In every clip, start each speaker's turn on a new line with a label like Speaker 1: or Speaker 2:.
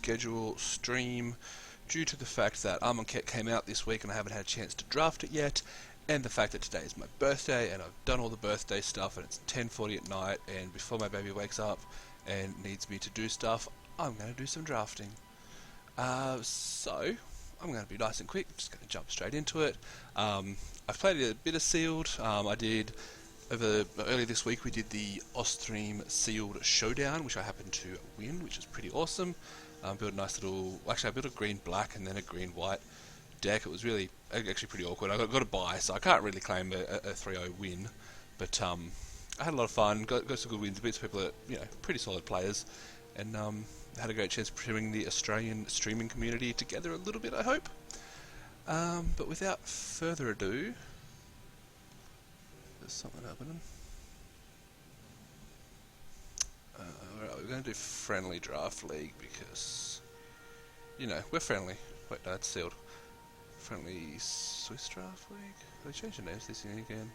Speaker 1: schedule stream due to the fact that Amonkhet came out this week and I haven't had a chance to draft it yet, and the fact that today is my birthday and I've done all the birthday stuff and it's 10:40 at night, and before my baby wakes up and needs me to do stuff, I'm going to do some drafting. So I'm going to be nice and quick, just going to jump straight into it. I've played a bit of Sealed. I did earlier this week we did the Ostream Sealed Showdown, which I happened to win, which is pretty awesome. Built a nice little, actually I built a green-black and then a green-white deck. It was really, actually pretty awkward. I got a buy, so I can't really claim a 3-0 win, but I had a lot of fun, got some good wins, beat some people that, pretty solid players, and had a great chance of bringing the Australian streaming community together a little bit, I hope. But without further ado, there's something happening. We're going to do friendly draft league because, we're friendly. Wait, no, it's Sealed. Friendly Swiss draft league? They changed the names this year again.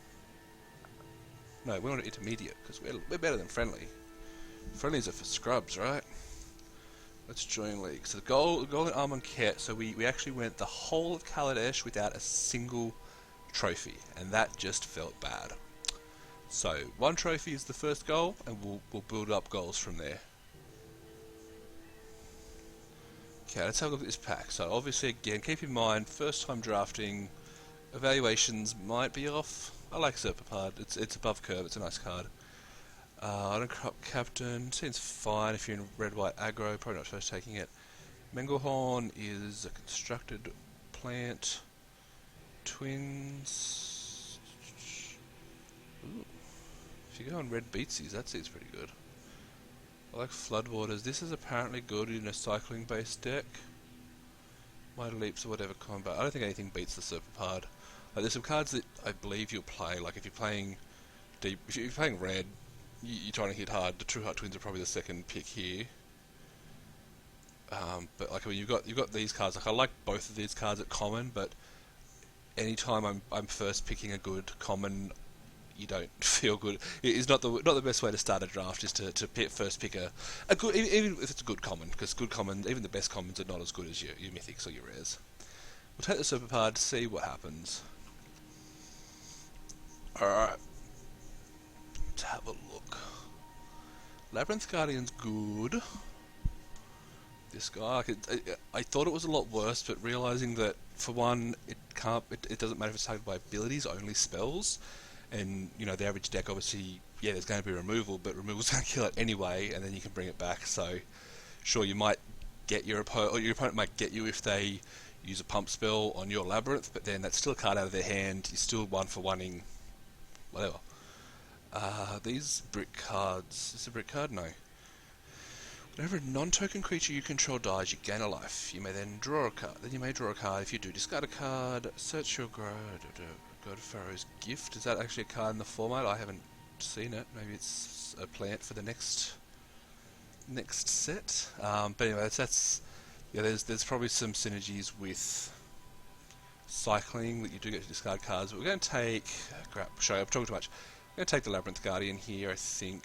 Speaker 1: No, we want intermediate because we're better than friendly. Friendlies are for scrubs, right? Let's join league. So the goal in Amonkhet, so we actually went the whole of Kaladesh without a single trophy, and that just felt bad. So one trophy is the first goal, and we'll build up goals from there. Okay, let's have a look at this pack. So obviously, again, keep in mind, first time drafting, evaluations might be off. I like Serpapard. It's above curve. It's a nice card. Iron Crop Captain seems fine if you're in red-white aggro. Probably not first taking it. Mengelhorn is a constructed plant. Twins. Ooh. If you go on red beatsies, that seems pretty good. I like Floodwaters. This is apparently good in a cycling-based deck. Mighty Leaps or whatever combat. I don't think anything beats the Serpapard. There's some cards that I believe you'll play. Like if you're playing deep, if you're playing red, you're trying to hit hard. The True Heart Twins are probably the second pick here. But like, I mean, you've got these cards. Like I like both of these cards at common, but anytime I'm first picking a good common, you don't feel good. It is not the best way to start a draft. Is to first pick a good, even if it's a good common, because good common, even the best commons are not as good as your mythics or your rares. We'll take the Serpapard, see what happens. Alright. Let's have a look. Labyrinth Guardian's good. This guy, I thought it was a lot worse, but realizing that for one, it doesn't matter if it's targeted by abilities, only spells, and the average deck obviously, there's going to be removal, but removal's going to kill it anyway, and then you can bring it back. So, sure, you might get your opponent, or your opponent might get you if they use a pump spell on your Labyrinth, but then that's still a card out of their hand. You're still 1-for-1ing whatever. These brick cards. Is this a brick card? No. Whenever a non-token creature you control dies, you gain a life. You may then draw a card. Then you may draw a card. If you do, discard a card. Search your God of Pharaoh's Gift. Is that actually a card in the format? I haven't seen it. Maybe it's a plant for the next set. But anyway, there's probably some synergies with cycling that you do get to discard cards. But we're going to take... Sorry, I'm talking too much. I'm going to take the Labyrinth Guardian here, I think.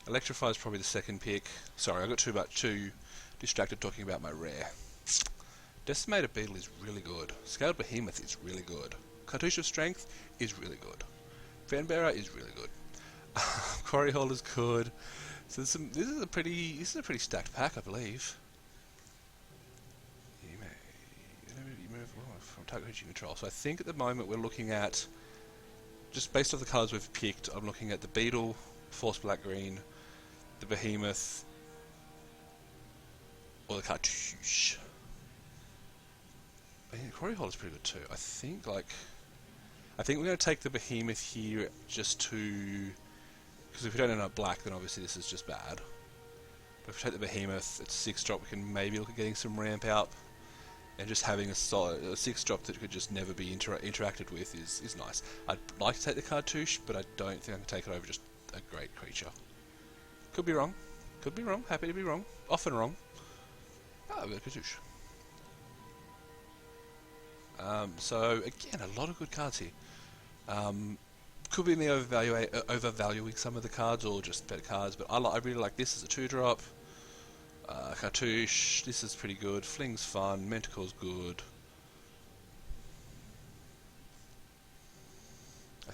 Speaker 1: Electrify is probably the second pick. Sorry, I got too distracted talking about my rare. Decimated Beetle is really good. Scaled Behemoth is really good. Cartouche of Strength is really good. Fanbearer is really good. Quarry Hole is good. So this is a pretty stacked pack, I believe. You move from target creature you control. So I think at the moment we're looking at, just based off the cards we've picked, I'm looking at the Beetle, Force Black Green, the Behemoth, or the Cartouche. Quarry Hole is pretty good too. I think we're going to take the Behemoth here just to, because if we don't end up black, then obviously this is just bad. But if we take the Behemoth, it's 6-drop. We can maybe look at getting some ramp out, and just having a solid 6-drop that could just never be interacted with is nice. I'd like to take the Cartouche, but I don't think I can take it over just a great creature. Could be wrong. Could be wrong. Happy to be wrong. Often wrong. Ah, we've got Cartouche. So again, a lot of good cards here. Could be me overvaluing some of the cards, or just better cards. But I really like this as a 2-drop. Cartouche, this is pretty good. Fling's fun. Manticore's good. I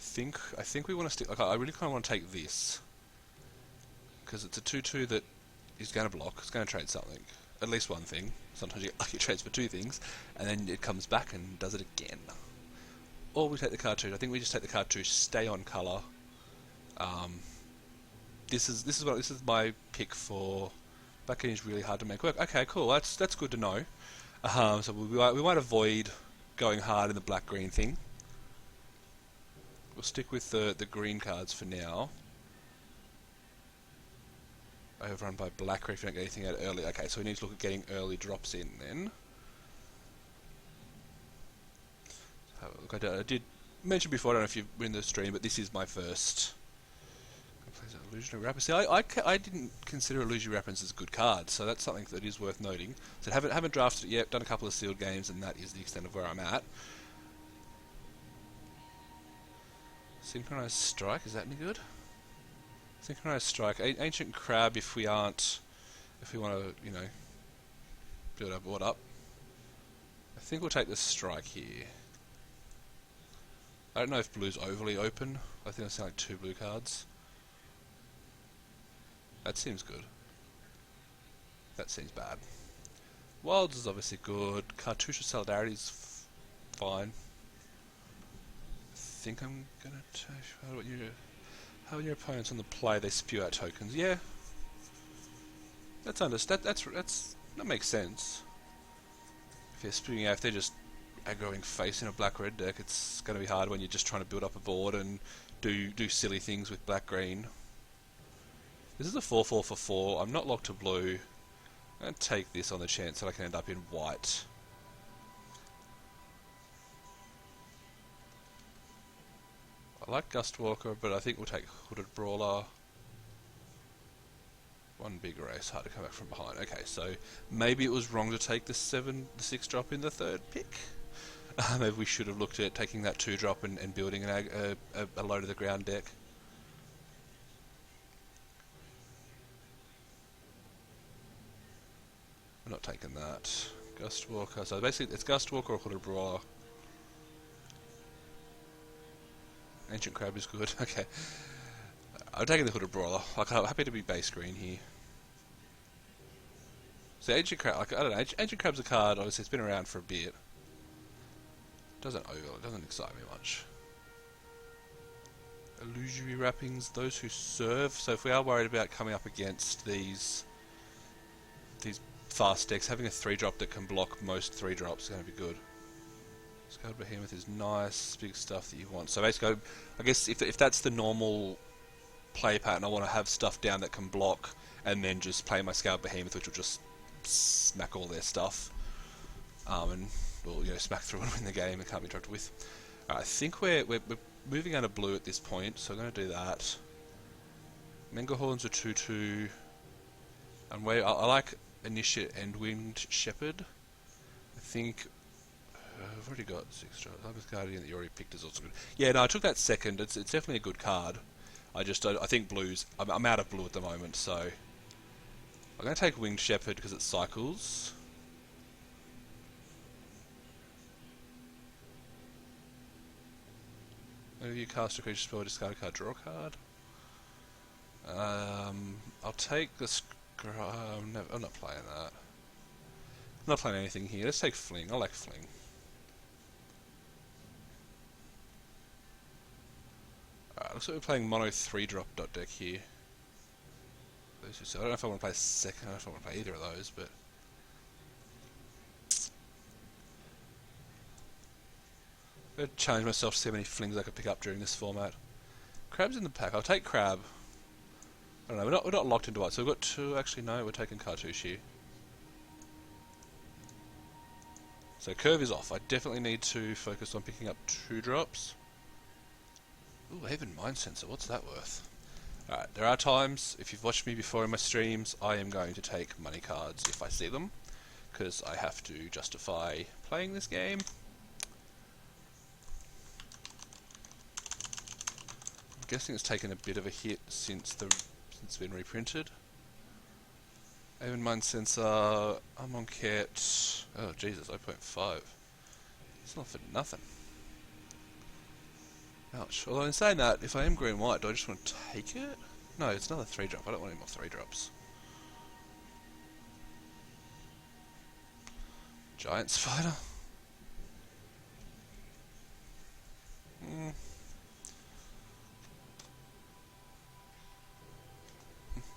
Speaker 1: think we want to stick. Like, I really kind of want to take this because it's a 2/2 that is going to block. It's going to trade something, at least one thing. Sometimes you get lucky trades for two things, and then it comes back and does it again. Or we take the cartouche. I think we just take the cartouche. Stay on color. This is my pick for. Black is really hard to make work. Okay, cool. That's good to know. So we might avoid going hard in the black-green thing. We'll stick with the green cards for now. Overrun by black if you don't get anything out early. Okay, so we need to look at getting early drops in then. Look, I did mention before, I don't know if you're in the stream, but this is my first. Illusionary Rapids. See, I didn't consider Illusionary Rapids as a good card, so that's something that is worth noting. So haven't drafted it yet, done a couple of sealed games, and that is the extent of where I'm at. Synchronized Strike, is that any good? Synchronized Strike, Ancient Crab if we want to, you know, build our board up. I think we'll take the Strike here. I don't know if blue's overly open. I think I've seen like 2 blue cards. That seems good. That seems bad. Wilds is obviously good. Cartouche of Solidarity is fine. I think I'm gonna how your opponents on the play they spew out tokens. Yeah, that makes sense. If they're spewing out, if they're just aggroing face in a black-red deck, it's gonna be hard when you're just trying to build up a board and do silly things with black-green. This is a 4/4 for 4. I'm not locked to blue. I'm going to take this on the chance that I can end up in white. I like Gustwalker, but I think we'll take Hooded Brawler. One big race, hard to come back from behind. Okay, so maybe it was wrong to take the 6 drop in the 3rd pick. Maybe we should have looked at taking that 2 drop and building a low to the ground deck. I'm not taking that. Gustwalker. So basically, it's Gustwalker or Hooded Brawler. Ancient Crab is good. Okay. I'm taking the Hooded Brawler. I'm happy to be base green here. So Ancient Crab, I don't know. Ancient Crab's a card. Obviously, it's been around for a bit. Doesn't excite me much. Illusory Wrappings. Those who serve. So if we are worried about coming up against these fast decks, having a 3-drop that can block most 3-drops is going to be good. Scaled Behemoth is nice, big stuff that you want. So basically, I guess if that's the normal play pattern, I want to have stuff down that can block, and then just play my Scaled Behemoth, which will just smack all their stuff, and will, you know, smack through and win the game and can't be interrupted with. Right, I think we're moving out of blue at this point, so I'm going to do that. Mengerhorn's a 2/2, and I like Initiate and Winged Shepherd. I think I've already got 6 drops. Lambeth Guardian that you already picked is also good. Yeah, no, I took that second. It's definitely a good card. I think blues. I'm out of blue at the moment, so I'm going to take Winged Shepherd because it cycles. Maybe you cast a creature spell, discard a card, draw a card. I'll take the. I'm not playing that. I'm not playing anything here. Let's take Fling. I like Fling. Alright, looks like we're playing mono 3-drop dot deck here. I don't know if I want to play second. I don't know if I want to play either of those, but I'm going to challenge myself to see how many Flings I could pick up during this format. Crab's in the pack. I'll take Crab. I don't know, we're not locked into it, so we've got 2, actually no, we're taking Cartouche here. So curve is off. I definitely need to focus on picking up 2 drops. Ooh, Haven Mind Sensor, what's that worth? Alright, there are times, if you've watched me before in my streams, I am going to take money cards if I see them, because I have to justify playing this game. I'm guessing it's taken a bit of a hit since it's been reprinted. Even mine sensor, Amonkhet. Oh Jesus, 0.5. It's not for nothing. Ouch. Although in saying that, if I am green white, do I just want to take it? No, it's another 3-drop. I don't want any more 3-drops. Giant spider.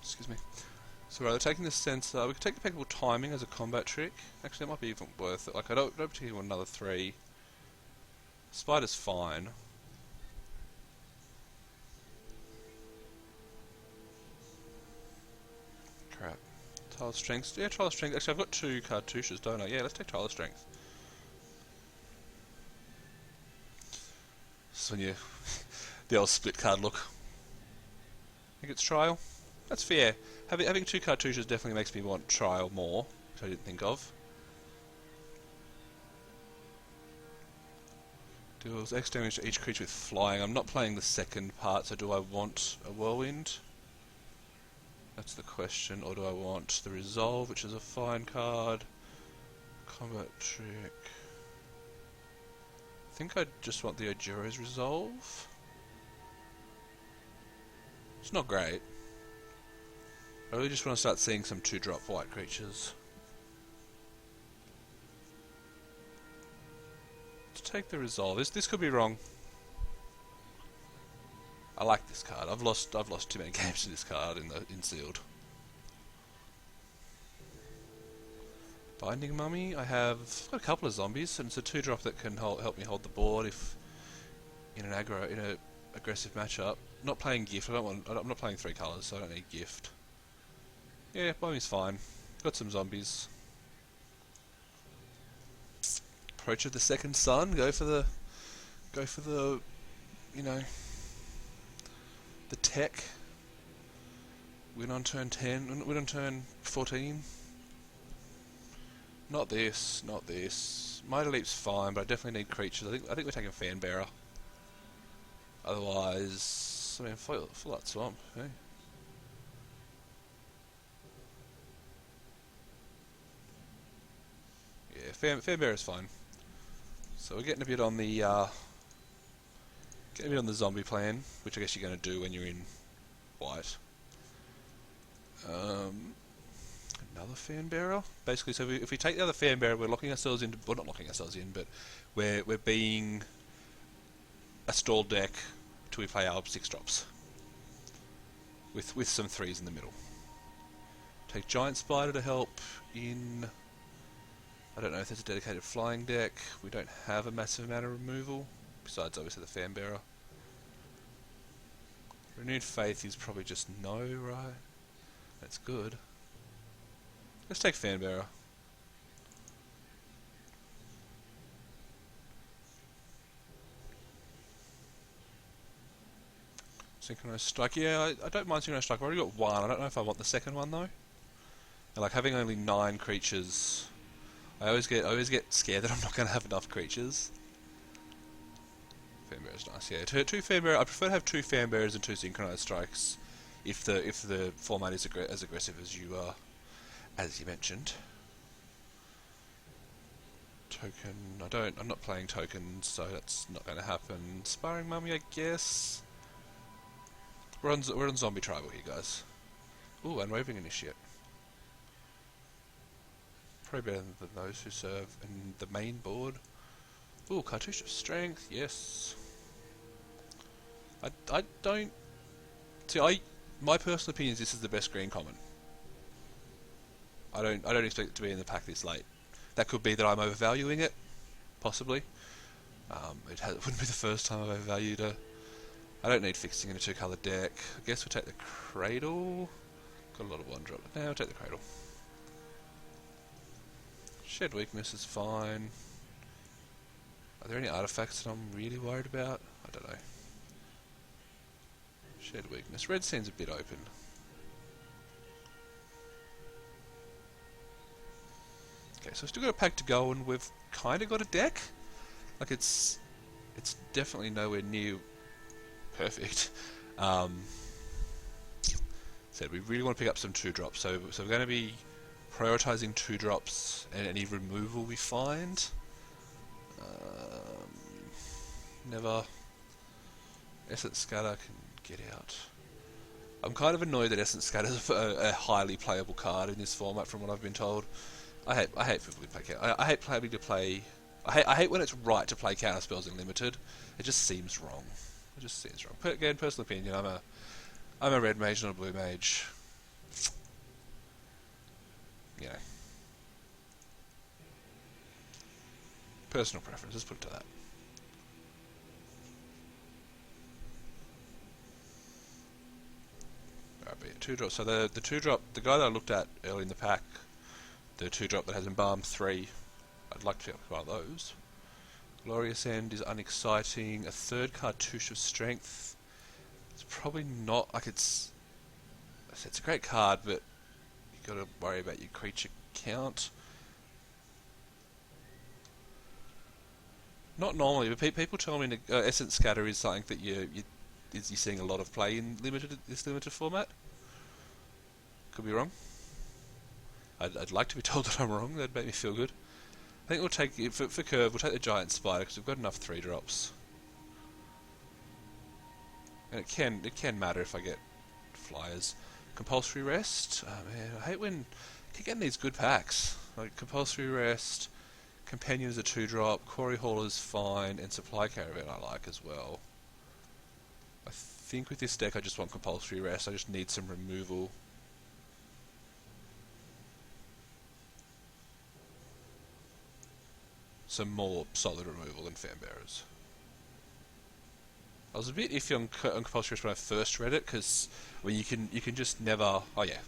Speaker 1: Excuse me. So rather taking the sensor, we could take impeccable timing as a combat trick. Actually, it might be even worth it. Like I don't particularly want another 3. Spider's fine. Crap. Tile strength. Yeah, trial strength. Actually, I've got 2 cartouches, don't I? Yeah, let's take trial strength. So when you the old split card look. I think it's trial. That's fair. Having 2 cartouches definitely makes me want trial more, which I didn't think of. Deals X damage to each creature with flying. I'm not playing the second part, so do I want a whirlwind? That's the question. Or do I want the resolve, which is a fine card? Combat trick. I think I just want the Ojuro's resolve. It's not great. I really just want to start seeing some 2-drop white creatures. Let's take the resolve. This could be wrong. I like this card. I've lost too many games to this card in sealed. Binding Mummy. I've got a couple of zombies, and it's a 2-drop that can help me hold the board if in an aggressive matchup. Not playing gift. I'm not playing 3 colours, so I don't need gift. Yeah, Mummy's fine. Got some zombies. Approach of the Second Sun. Go for the you know, the tech. Win on turn 10. Win on turn 14. Not this. Not this. Mighty Leap's fine, but I definitely need creatures. I think we're taking Fan Bearer. Otherwise, I mean, full out swamp. Hey. Yeah, Fan Bearer's fine. So we're getting a bit on the zombie plan, which I guess you're going to do when you're in white. Another Fan Bearer. Basically, so if we take the other Fan Bearer, we're locking ourselves into, well, not locking ourselves in, but we're being a stall deck till we play our 6-drops with some 3s in the middle. Take Giant Spider to help in. I don't know if there's a dedicated flying deck. We don't have a massive amount of removal, besides obviously the Fan Bearer. Renewed Faith is probably just no, right? That's good. Let's take Fan Bearer. Synchronized Strike. Yeah, I don't mind Synchronized Strike. I've already got 1. I don't know if I want the second one though. And like having only 9 creatures, I always get scared that I'm not going to have enough creatures. Fan Bearer's nice. Yeah, 2 Fan Bearer. I prefer to have 2 Fan Bearers and 2 Synchronized Strikes, if the format is as aggressive as you mentioned. Token. I'm not playing tokens, so that's not going to happen. Sparring Mummy, I guess. We're on Zombie Tribal here, guys. Ooh, and Roving Initiate. Probably better than those who serve in the main board. Ooh, Cartouche of Strength, yes. I don't see. My personal opinion is this is the best green common. I don't expect it to be in the pack this late. That could be that I'm overvaluing it, possibly. It wouldn't be the first time I've overvalued a. I don't need fixing in a 2-colour deck. I guess we'll take the Cradle. Got a lot of 1-drop. Now we'll take the Cradle. Shed Weakness is fine. Are there any artifacts that I'm really worried about? I don't know. Shed Weakness. Red seems a bit open. Okay, so we've still got a pack to go, and we've kind of got a deck. Like it's definitely nowhere near perfect. Said we really want to pick up some 2-drops, so we're going to be Prioritizing 2-drops and any removal we find. Never. Essence Scatter can get out. I'm kind of annoyed that Essence Scatter is a highly playable card in this format, from what I've been told. I hate people who play counter. I hate having to play. I hate when it's right to play counter spells in limited. It just seems wrong. It just seems wrong. But again, personal opinion. I'm a red mage, not a blue mage. You know, personal preference. Let's put it to that. Alright, but yeah, 2-drop. So the 2-drop, the guy that I looked at early in the pack, the 2-drop that has Embalm 3, I'd like to pick up one of those. Glorious End is unexciting. A 3rd Cartouche of Strength. It's probably not, like it's a great card, but you got to worry about your creature count. Not normally, but people tell me Essence Scatter is something that you're seeing a lot of play in this limited format. Could be wrong. I'd like to be told that I'm wrong. That'd make me feel good. I think we'll take for Curve. We'll take the Giant Spider because we've got enough 3-drops, and it can matter if I get flyers. Compulsory Rest. Oh man, I hate when I keep getting these good packs. Like Compulsory Rest, Companion is a 2-drop, Quarry Hall is fine, and Supply Caravan I like as well. I think with this deck I just want Compulsory Rest. I just need some removal. Some more solid removal than Fanbearers. I was a bit iffy on Compulsory Rest when I first read it, because when you can just never. Oh yeah,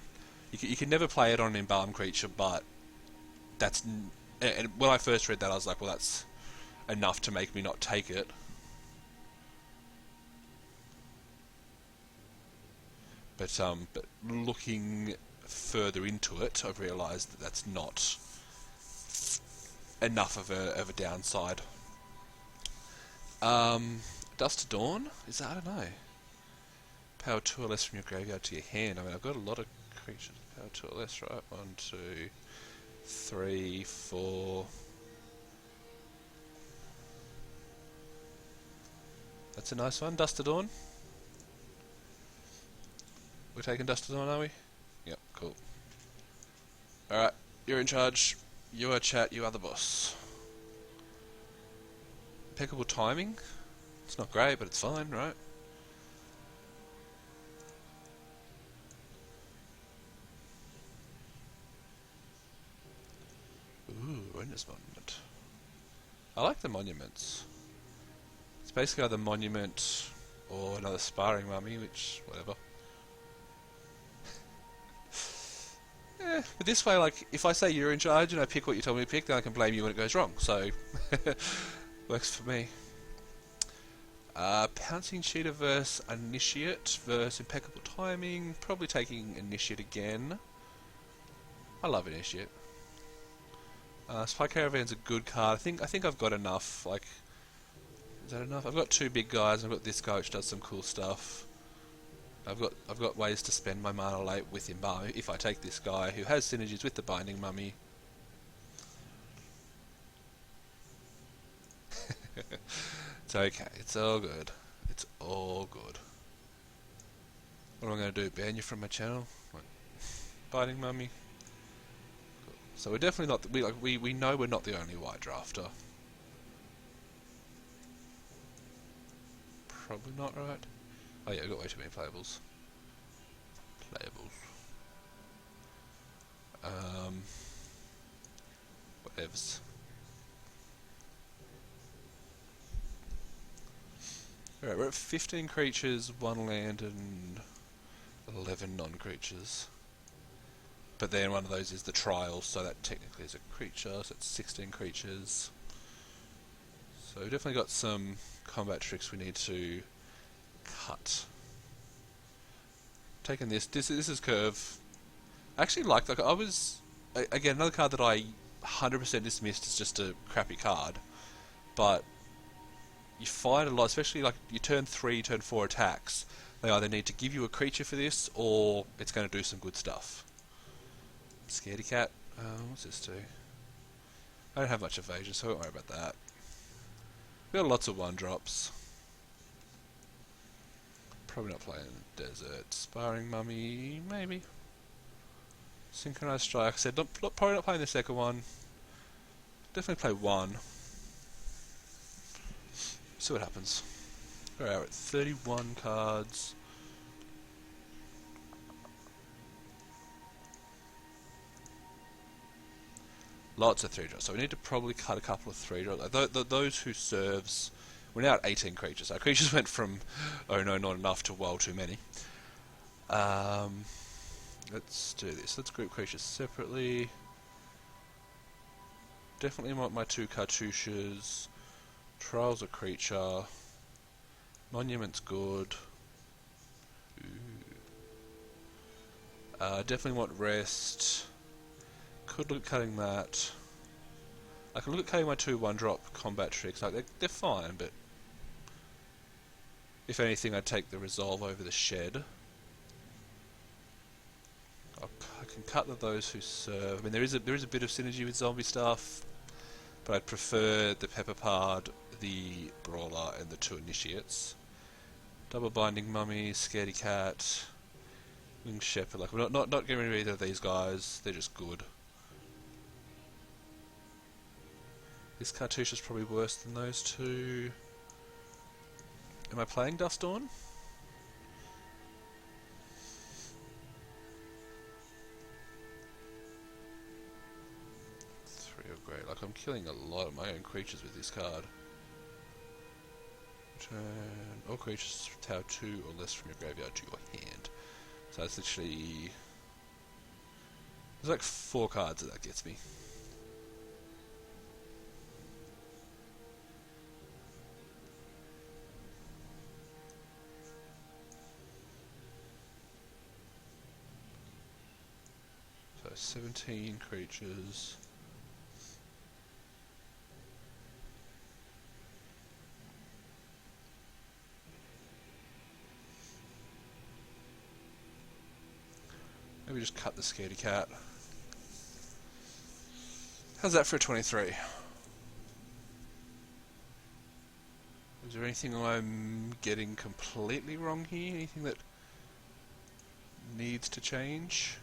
Speaker 1: you can never play it on an embalmed creature, but that's. And when I first read that, I was like, well, that's enough to make me not take it. But looking further into it, I've realised that that's not enough of a downside. Dust to Dawn? Is that? I don't know. Power 2 or less from your graveyard to your hand. I mean, I've got a lot of creatures. Power 2 or less, right? 1, 2, 3, 4. That's a nice one. Dust to Dawn. We're taking Dust to Dawn, are we? Yep, cool. Alright, you're in charge. You are chat, you are the boss. Impeccable timing. It's not great, but it's fine, right? Ooh, Render's Monument. I like the monuments. It's basically either Monument or another Sparring Mummy, which, whatever. Yeah, but this way, like, if I say you're in charge and I pick what you told me to pick, then I can blame you when it goes wrong, so works for me. Pouncing Cheetah versus Initiate versus Impeccable Timing. Probably taking Initiate again. I love Initiate. Spy Caravan's a good card. I think I've got enough. Like, is that enough? I've got 2 big guys. I've got this guy which does some cool stuff. I've got ways to spend my mana late with Embalm if I take this guy who has synergies with the Binding Mummy. It's okay. It's all good. It's all good. What am I going to do? Ban you from my channel? Like, Binding Mummy. Cool. So we're definitely not. We know we're not the only white drafter. Probably not, right? Oh yeah, I've got way too many playables. Whatevs. Alright, we're at 15 creatures, 1 land and 11 non-creatures. But then one of those is the trial, so that technically is a creature, so it's 16 creatures. So we've definitely got some combat tricks we need to cut. Taking this is Curve. I actually like I was again another card that I 100% dismissed as just a crappy card, but you find a lot, especially like you turn 3, turn 4 attacks. They either need to give you a creature for this, or it's going to do some good stuff. Scaredy cat. What's this do? I don't have much evasion, so I won't worry about that. We got lots of 1-drops. Probably not playing Desert. Sparring Mummy, maybe. Synchronized Strike. I said, probably not playing the second one. Definitely play one. See what happens. Alright, we're at 31 cards. Lots of 3-drops, so we need to probably cut a couple of 3-drops. Those who serves... We're now at 18 creatures. Our creatures went from, oh no, not enough, to well too many. Let's do this. Let's group creatures separately. Definitely want my 2 cartouches. Trials a creature. Monument's good. Definitely want rest. Could look at cutting that. I can look at cutting my 2 1-drop combat tricks. Like they're fine, but if anything, I'd take the resolve over the shed. I can cut those who serve. I mean, there is a bit of synergy with zombie stuff, but I'd prefer the Pepper Pard, the Brawler, and the 2 Initiates. Double Binding Mummy, Scaredy Cat, Winged Shepherd. Like, I'm not getting rid of either of these guys. They're just good. This cartouche is probably worse than those 2. Am I playing Dust Dawn? Great, like I'm killing a lot of my own creatures with this card. Return all creatures tower 2 or less from your graveyard to your hand. So it's literally... There's like 4 cards that gets me. So 17 creatures. Maybe just cut the Scaredy Cat. How's that for a 23? Is there anything I'm getting completely wrong here? Anything that needs to change?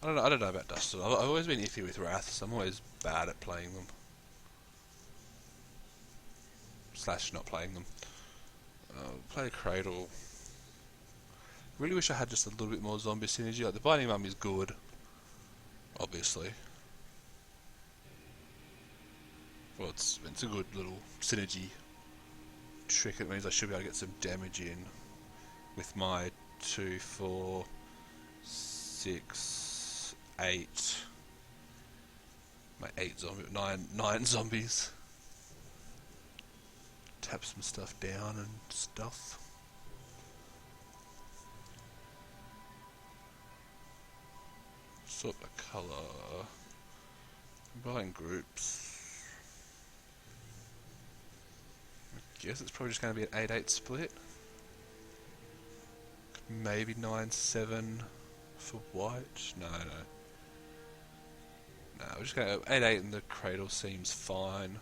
Speaker 1: I don't know about Dustin. I've always been iffy with Wraths. I'm always bad at playing them. Slash not playing them. Play Cradle. Really wish I had just a little bit more zombie synergy. Like the Binding Mum is good, obviously. Well, it's a good little synergy trick. It means I should be able to get some damage in with my 2, 4, 6, 8. My 9 zombies. Tap some stuff down and stuff. Sort the colour. Combine groups. I guess it's probably just going to be an 8-8 split. Maybe 9-7 for white. No. No, we're just going to 8-8 and the Cradle seems fine.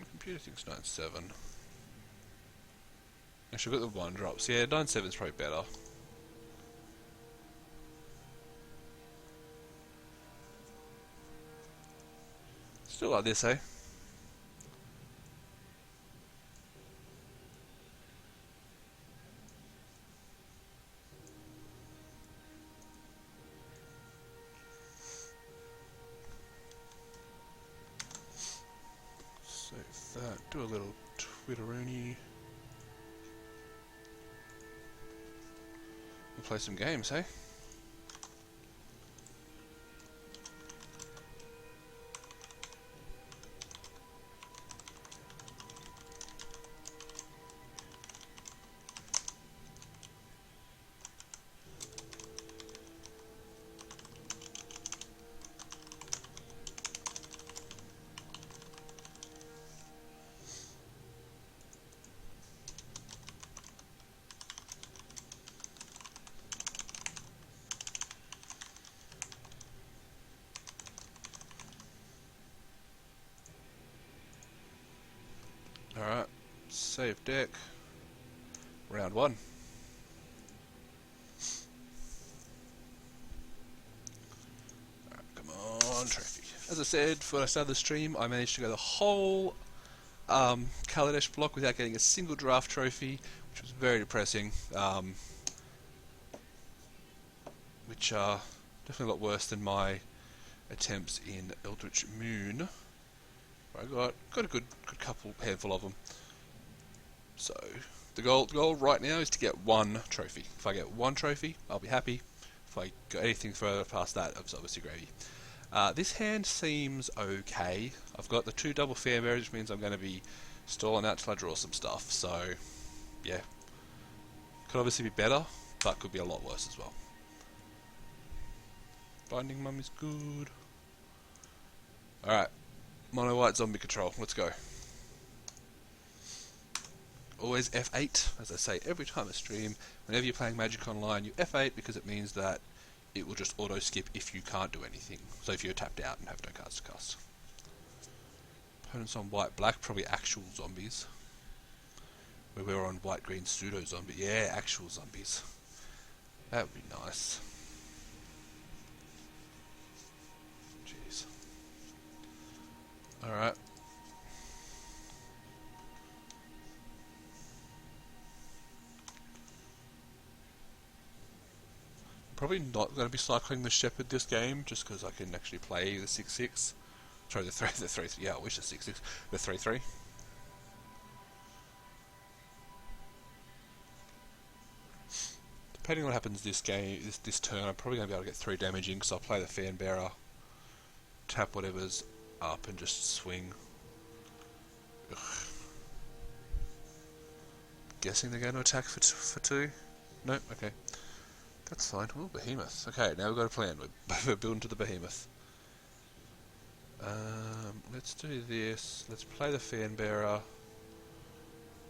Speaker 1: The computer thinks 9-7. Actually, I've got the 1-drops. Yeah, 9-7 is probably better. Still like this, eh? that. Do a little Twitteroony. We'll play some games, hey? Alright, save deck. Round one. Alright, come on, trophy. As I said, when I started the stream, I managed to go the whole Kaladesh block without getting a single draft trophy, which was very depressing. Which are definitely a lot worse than my attempts in Eldritch Moon. I got a good handful of them. So the goal right now is to get one trophy. If I get one trophy, I'll be happy. If I go anything further past that, it's obviously gravy. This hand seems okay. I've got the 2 double fair bearers, which means I'm going to be stalling out till I draw some stuff. So yeah, could obviously be better, but could be a lot worse as well. Binding Mummy's good. Alright. Mono white zombie control. Let's go. Always F8, as I say every time I stream. Whenever you're playing Magic Online, you F8 because it means that it will just auto skip if you can't do anything. So if you're tapped out and have no cards to cast. Opponents on white black, probably actual zombies. Where we're on white green pseudo zombie. Yeah, actual zombies. That would be nice. Jeez. Alright. Probably not going to be cycling the Shepherd this game, just because I can actually play the 6/6. Sorry, the 3. Yeah, I wish the 6/6. The 3/3. Depending on what happens this game, this turn, I'm probably going to be able to get 3 damage in, because I'll play the Fan Bearer, tap whatever's up, and just swing. Ugh. Guessing they're going to attack for 2? Nope, okay. That's fine. Ooh, Behemoth. Okay, now we've got a plan. We're building to the Behemoth. Let's do this. Let's play the Fan Bearer.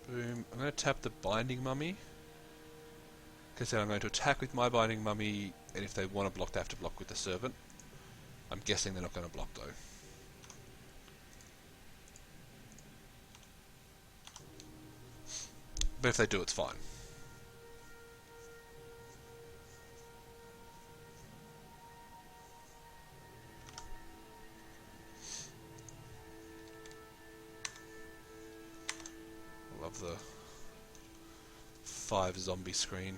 Speaker 1: Boom. I'm going to tap the Binding Mummy. Because then I'm going to attack with my Binding Mummy, and if they want to block, they have to block with the Servant. I'm guessing they're not going to block, though. But if they do, it's fine. Love the 5 zombie screen.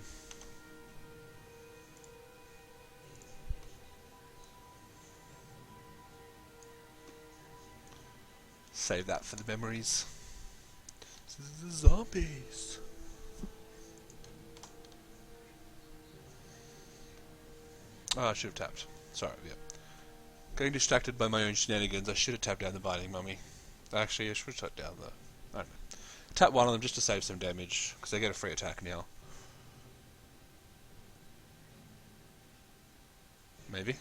Speaker 1: Save that for the memories. Zombies. Oh, I should have tapped. Sorry, yeah. Getting distracted by my own shenanigans. I should have tapped down the Binding Mummy. Actually, I should have tapped down the... I don't know. Tap one of them just to save some damage, because they get a free attack now. Maybe.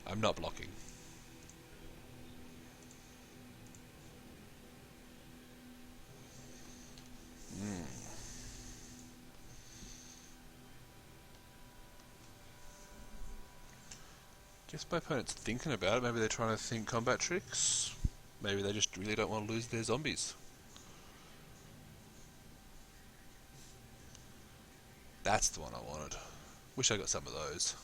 Speaker 1: I'm not blocking. Guess my opponent's thinking about it. Maybe they're trying to think combat tricks. Maybe they just really don't want to lose their zombies. That's the one I wanted. Wish I got some of those.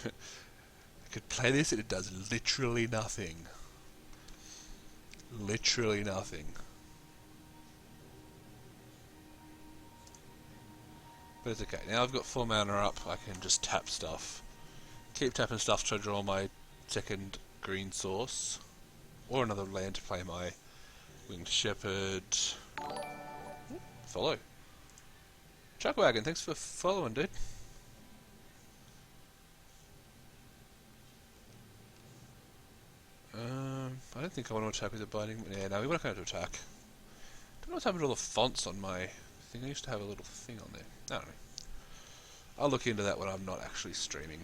Speaker 1: I could play this and it does literally nothing. Literally nothing. But it's okay. Now I've got 4 mana up, I can just tap stuff. Keep tapping stuff to draw my second green source. Or another land to play my Winged Shepherd. Follow. Chuckwagon, thanks for following, dude. I don't think I want to attack with a binding. Yeah, no, we want to go to attack. Don't know what's happened to all the fonts on my thing. I used to have a little thing on there. I don't know. I'll look into that when I'm not actually streaming.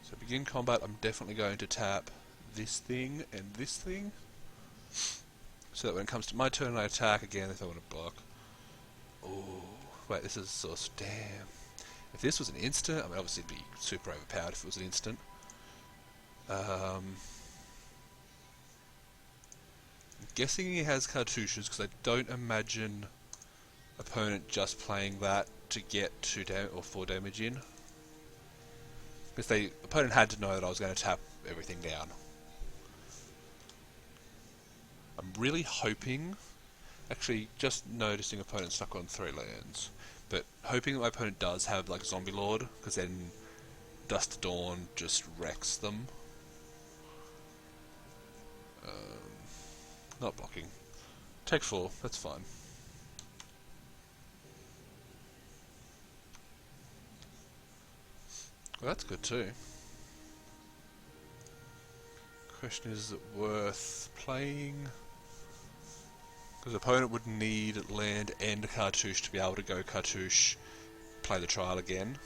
Speaker 1: So begin combat, I'm definitely going to tap this thing and this thing. So that when it comes to my turn and I attack again, if I want to block. Oh, wait, this is source. Damn. If this was an instant, I mean, obviously it'd be super overpowered if it was an instant. I'm guessing he has cartouches because I don't imagine opponent just playing that to get 2 or 4 damage in. Because the opponent had to know that I was going to tap everything down. I'm really hoping, actually just noticing opponent stuck on 3 lands, but hoping that my opponent does have like Zombie Lord, because then Dust to Dawn just wrecks them. Not blocking. Take 4, that's fine. Well, that's good too. Question is it worth playing? Because the opponent would need land and cartouche to be able to go cartouche, play the trial again.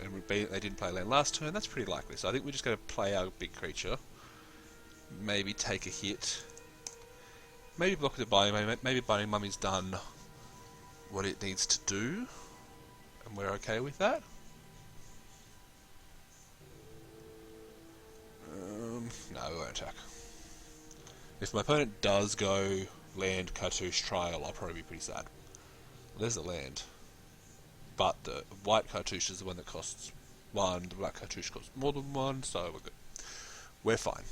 Speaker 1: And they didn't play land last turn, that's pretty likely. So I think we're just going to play our big creature. Maybe take a hit. Maybe block with the Binding Mummy. Maybe Binding Mummy's done what it needs to do. And we're okay with that. No, we won't attack. If my opponent does go land, cartouche, trial, I'll probably be pretty sad. There's a land. But the white cartouche is the one that costs 1, the black cartouche costs more than 1, so we're good. We're fine.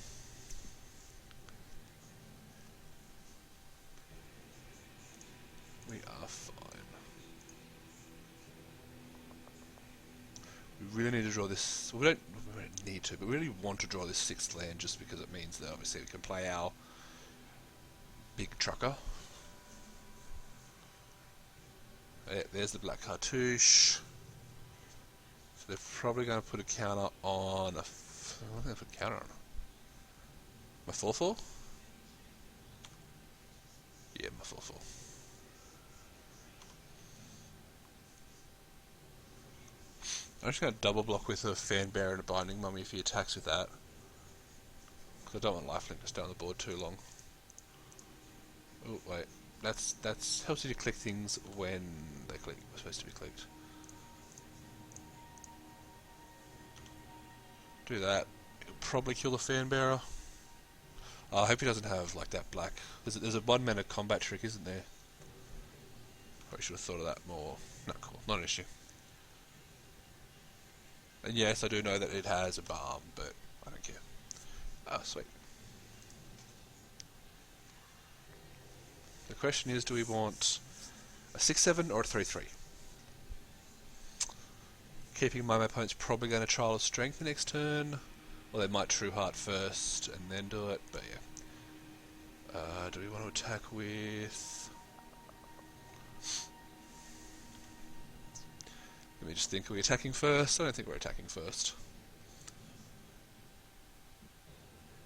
Speaker 1: We are fine. We really need to draw this. Well, we don't need to, but we really want to draw this 6th land just because it means that obviously we can play our big trucker. There's the black cartouche. So they're probably going to put a counter on a. What are they going to put a counter on? My 4/4? Yeah, my 4/4. I'm just going to double block with a Fan Bearer and a Binding Mummy if he attacks with that. Because I don't want lifelink to stay on the board too long. Oh, wait. That's helps you to click things when they're supposed to be clicked. Do that. It'll probably kill the Fan Bearer. I hope he doesn't have like that black. There's a 1 mana combat trick, isn't there? Probably should have thought of that more. No, cool. Not an issue. And yes, I do know that it has a balm, but I don't care. Oh, sweet. The question is, do we want a 6/7 or a 3/3? Keeping in mind my opponent's probably going to Trial of Strength the next turn, or they might True Heart first and then do it, but yeah. Do we want to attack with... Let me just think, are we attacking first? I don't think we're attacking first.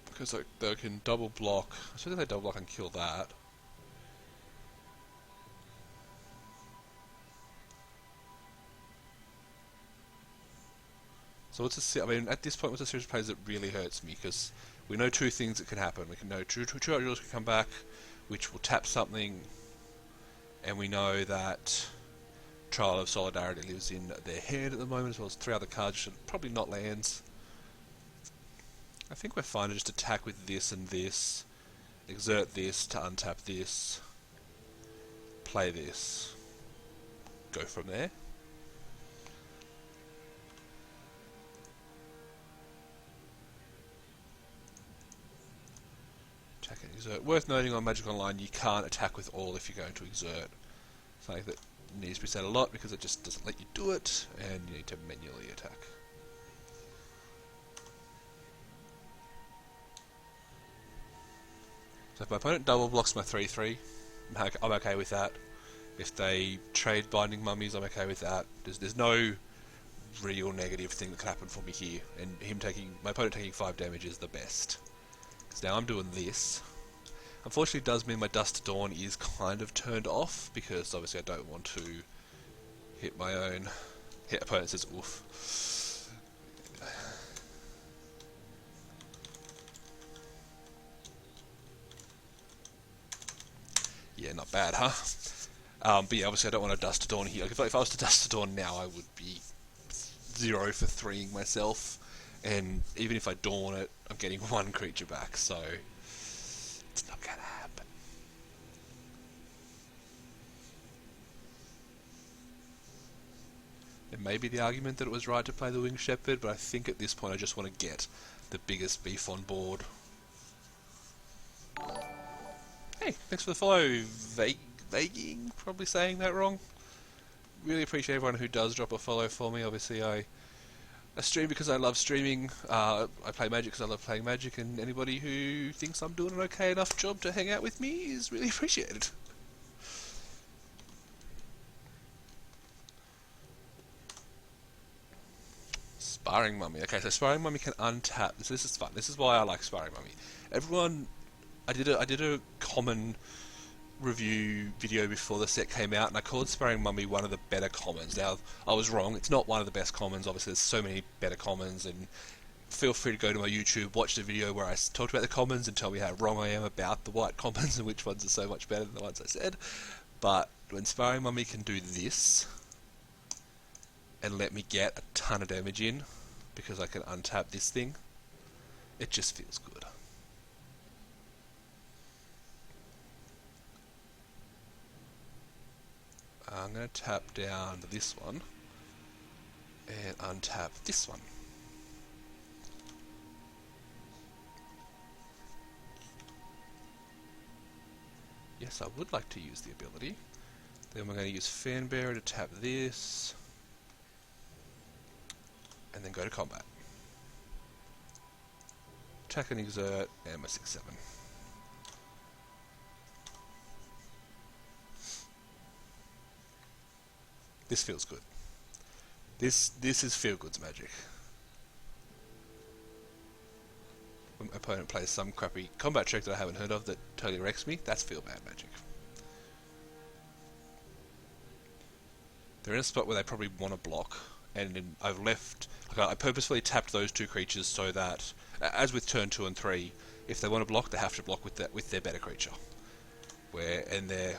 Speaker 1: Because they can double block. I suppose if they double block and kill that. So what's a, I mean, at this point, what's a series of plays that really hurts me? Because we know 2 things that can happen. We can know two outlaws can come back, which will tap something, and we know that Trial of Solidarity lives in their hand at the moment, as well as 3 other cards, which are probably not lands. I think we're fine to just attack with this and this, exert this to untap this, play this, go from there. Exert. Worth noting on Magic Online, you can't attack with all if you're going to exert. Something that needs to be said a lot because it just doesn't let you do it, and you need to manually attack. So if my opponent double blocks my 3/3, I'm okay with that. If they trade Binding Mummies, I'm okay with that. There's no real negative thing that can happen for me here, and my opponent taking 5 damage is the best. Because now I'm doing this. Unfortunately, it does mean my Dust to Dawn is kind of turned off, because obviously I don't want to hit my own opponent says oof. Yeah, not bad, huh? But yeah, obviously I don't want to Dust to Dawn here. Like if I was to Dust to Dawn now, I would be 0 for 3ing myself, and even if I Dawn it, I'm getting 1 creature back, so it's not gonna happen. There may be the argument that it was right to play the Winged Shepherd, but I think at this point I just want to get the biggest beef on board. Hey, thanks for the follow, Vaging, probably saying that wrong. Really appreciate everyone who does drop a follow for me. Obviously I stream because I love streaming, I play Magic because I love playing Magic, and anybody who thinks I'm doing an okay enough job to hang out with me is really appreciated. Sparring Mummy. Okay, so Sparring Mummy can untap. This is fun. This is why I like Sparring Mummy. Everyone, I did a common review video before the set came out, and I called Sparring Mummy one of the better commons. Now, I was wrong. It's not one of the best commons. Obviously, there's so many better commons, and feel free to go to my YouTube, watch the video where I talked about the commons, and tell me how wrong I am about the white commons and which ones are so much better than the ones I said. But when Sparring Mummy can do this and let me get a ton of damage in because I can untap this thing, it just feels good. I'm going to tap down this one and untap this one. Yes, I would like to use the ability. Then we're going to use Fanbearer to tap this, and then go to combat. Attack and exert, and my 6/7. This feels good. This is feel goods Magic. When my opponent plays some crappy combat trick that I haven't heard of that totally wrecks me, that's feel bad Magic. They're in a spot where they probably want to block, and I've left. Like I purposefully tapped those 2 creatures so that, as with turn 2 and 3, if they want to block, they have to block with their better creature. They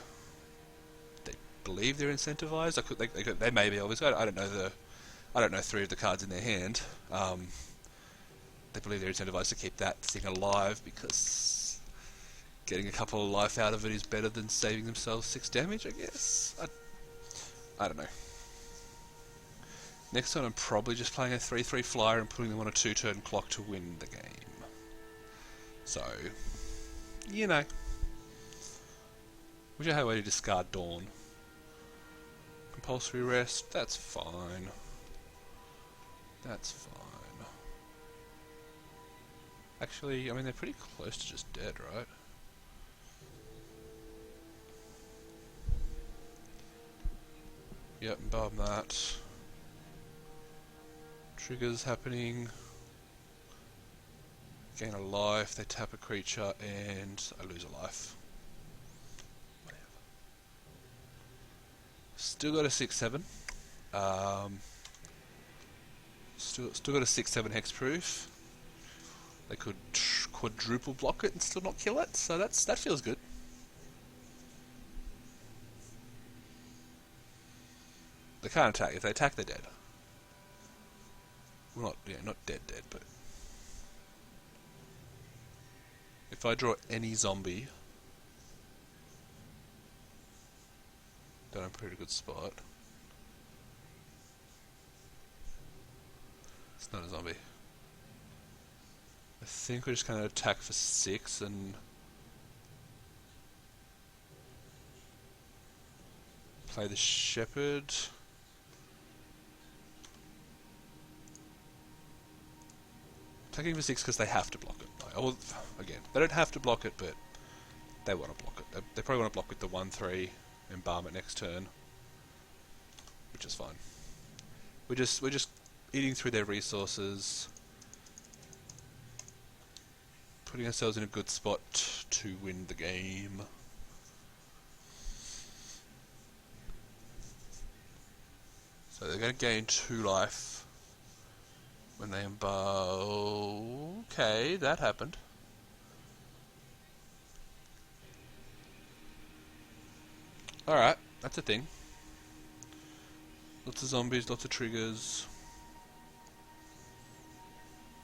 Speaker 1: believe they're incentivized. They may be, obviously. I don't know 3 of the cards in their hand. They believe they're incentivized to keep that thing alive because getting a couple of life out of it is better than saving themselves 6 damage, I guess. I don't know. Next time I'm probably just playing a 3/3 flyer and putting them on a 2-turn clock to win the game. So, you know. Wish I had a way to discard Dawn. Compulsory rest, that's fine. That's fine. Actually, I mean, they're pretty close to just dead, right? Yep, above that. Triggers happening. Gain a life, they tap a creature, and I lose a life. Whatever. Still got a 6/7. Still got a 6/7 hexproof. They could quadruple block it and still not kill it, so that feels good. They can't attack. If they attack, they're dead. Well, not dead, but if I draw any zombie, then I'm in a pretty good spot. It's not a zombie. I think we're just going to attack for 6 and Play the Shepherd. Attacking for 6 because they have to block it. Well, again, they don't have to block it, but they want to block it. They probably want to block with the 1/3 and Embalm it next turn, which is fine. We're just eating through their resources, putting ourselves in a good spot to win the game. So they're going to gain 2 life when they embalm. Okay, that happened. Alright, that's a thing. Lots of zombies, lots of triggers.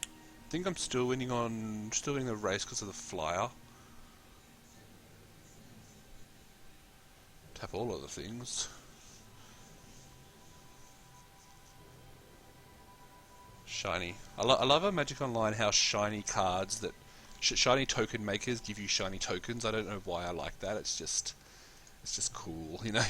Speaker 1: I think I'm still winning the race because of the flyer. Tap all of the things. Shiny. I love a Magic Online how shiny cards that shiny token makers give you shiny tokens. I don't know why I like that. It's just cool, you know.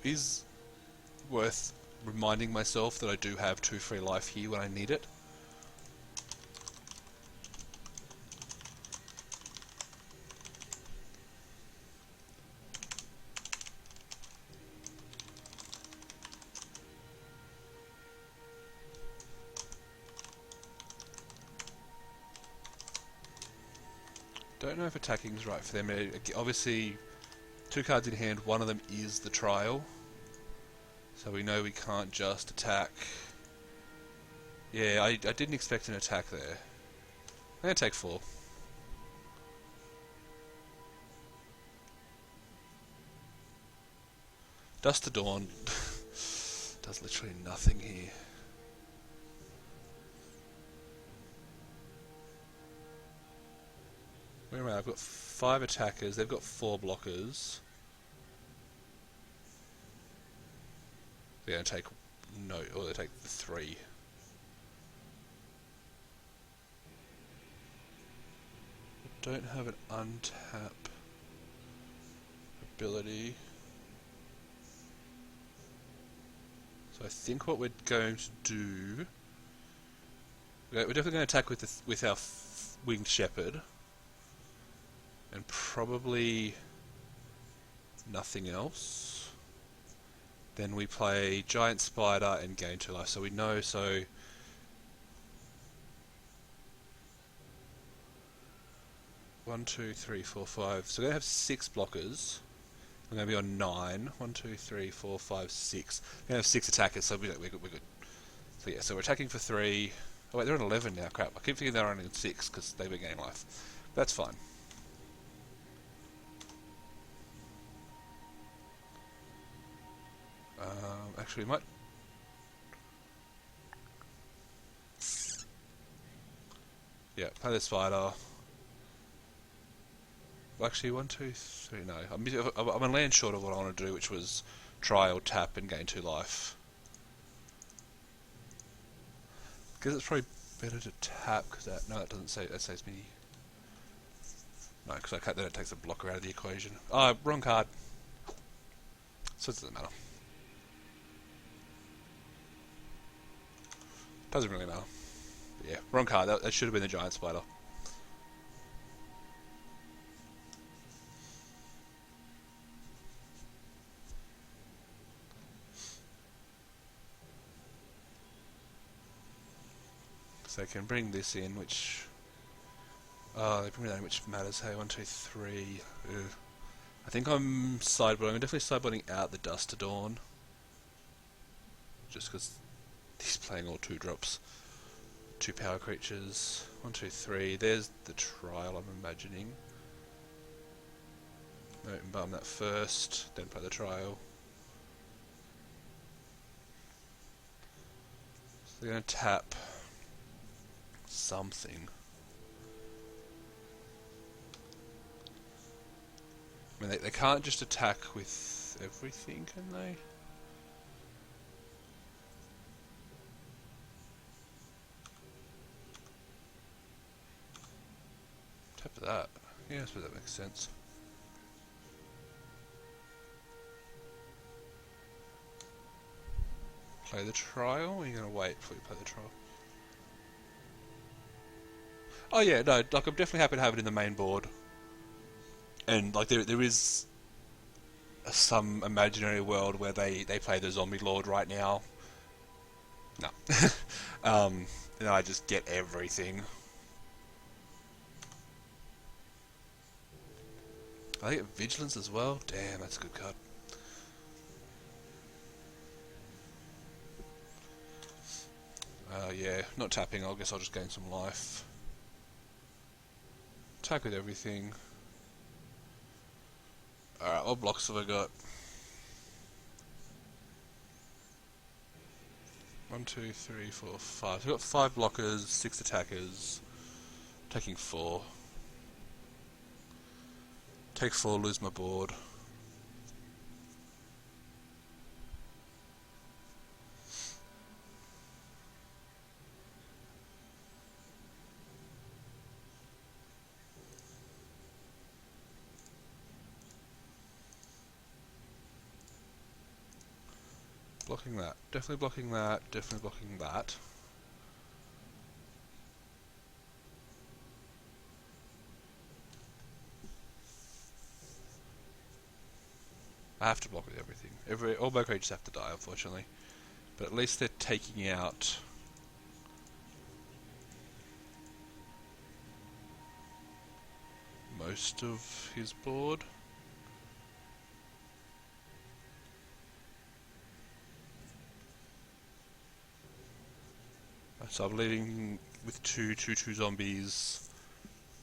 Speaker 1: Is worth reminding myself that I do have 2 free life here when I need it. Don't know if attacking is right for them. Obviously, 2 cards in hand, one of them is the trial. So we know we can't just attack. Yeah, I didn't expect an attack there. I'm going to take 4. Dust to Dawn does literally nothing here. Where am I? I've got 5 attackers, they've got 4 blockers. They're going to take... no, or they take the 3. I don't have an untap ability. So I think what we're going to do... we're definitely going to attack with our Winged Shepherd. And probably nothing else. Then we play Giant Spider and gain 2 life. So we know, so... 1, 2, 3, 4, 5. So we're going to have 6 blockers. I'm going to be on 9. 1, 2, 3, 4, 5, 6. We're going to have 6 attackers, so we're good. So yeah, so we're attacking for 3. Oh wait, they're on 11 now, crap. I keep thinking they're only on 6 because they were gaining life. That's fine. Actually, we might... yeah, play the spider. Well, actually, 1, 2, 3, no. I'm going to land short of what I want to do, which was trial, tap, and gain 2 life. Because it's probably better to tap, because that... no, that doesn't say... that saves me... no, because then it takes the blocker out of the equation. Oh, wrong card. So it doesn't matter. Doesn't really matter. But yeah, wrong card. That should have been the Giant Spider. So I can bring this in, which... oh, they bring that in, which matters. Hey, 1, 2, 3. Ugh. I think I'm sideboarding. I'm definitely sideboarding out the Dust to Dawn. Just because he's playing all 2 drops. 2 power creatures. 1, 2, 3. There's the trial, I'm imagining. No, embalm that first, then play the trial. So they're going to tap something. I mean, they can't just attack with everything, can they? Tap that. Yeah, I suppose that makes sense. Play the trial, or are you going to wait before you play the trial? Oh yeah, no, like I'm definitely happy to have it in the main board. And like there is some imaginary world where they play the zombie lord right now. No. And I just get everything. I get vigilance as well. Damn, that's a good card. Yeah, not tapping. I guess I'll just gain some life. Attack with everything. Alright, what blocks have I got? 1, 2, 3, 4, 5. So I've got 5 blockers, 6 attackers. Taking 4. Take 4, lose my board. Blocking that. Definitely blocking that. Definitely blocking that. I have to block with everything. All my creatures have to die, unfortunately. But at least they're taking out most of his board. So I'm leaving with 2/2/2 zombies.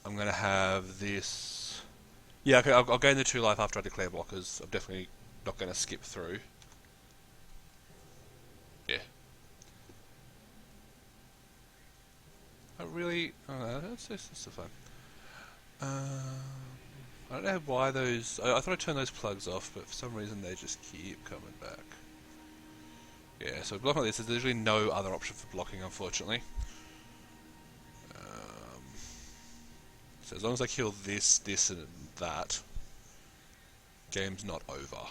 Speaker 1: I'm going to have this... Yeah, okay, I'll gain the 2 life after I declare blockers. I'm definitely not going to skip through. Yeah. I really... Oh, no, that's fun. I don't know why those... I thought I turned those plugs off, but for some reason they just keep coming back. Yeah, so blocking like this, there's literally no other option for blocking, unfortunately. So as long as I kill this, this, and that, game's not over.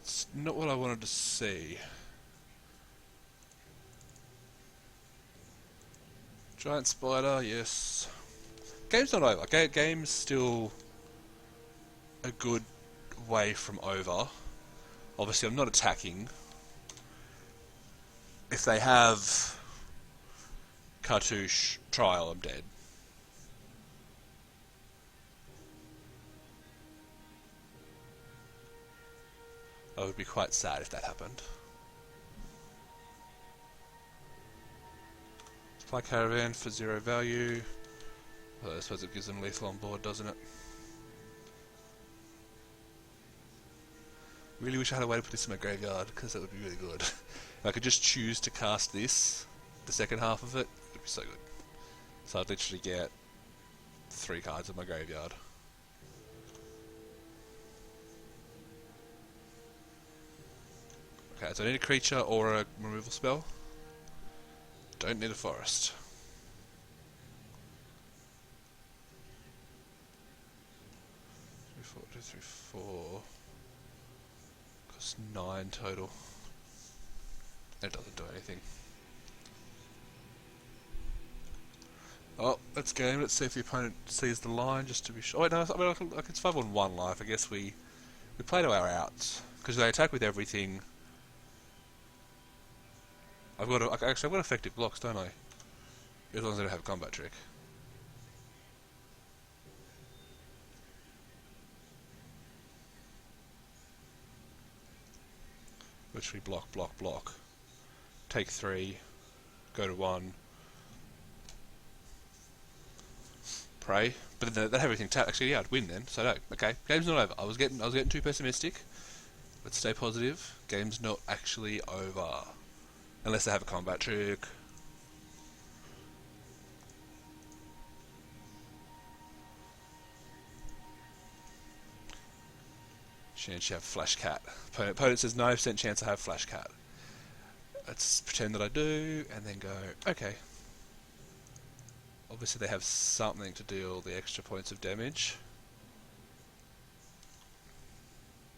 Speaker 1: It's not what I wanted to see. Giant spider, yes. Game's not over. Game's still a good way from over. Obviously, I'm not attacking. If they have Cartouche trial, I'm dead. I would be quite sad if that happened. Supply caravan for 0 value. Well, I suppose it gives them lethal on board, doesn't it? Really wish I had a way to put this in my graveyard, because that would be really good. If I could just choose to cast this, the second half of it, it would be so good. So I'd literally get 3 cards in my graveyard. Okay, so I need a creature or a removal spell. Don't need a forest. 3, 4, 2, 3, 4. Costs 9 total. It doesn't do anything. Oh, let's game. Let's see if the opponent sees the line, just to be sure. Oh, wait, no, I mean, I can survive on 1 life. I guess we play to our outs because they attack with everything. I've got effective blocks, don't I? As long as I don't have a combat trick. Literally block, block, block. Take 3, go to 1, pray. But then they'd have everything tapped. Actually, yeah, I'd win then. So no, okay, game's not over. I was getting too pessimistic. Let's stay positive. Game's not actually over. Unless they have a combat trick. Chance you have Flash Cat. Opponent says 90% chance I have Flash Cat. Let's pretend that I do, and then go, okay. Obviously they have something to deal the extra points of damage.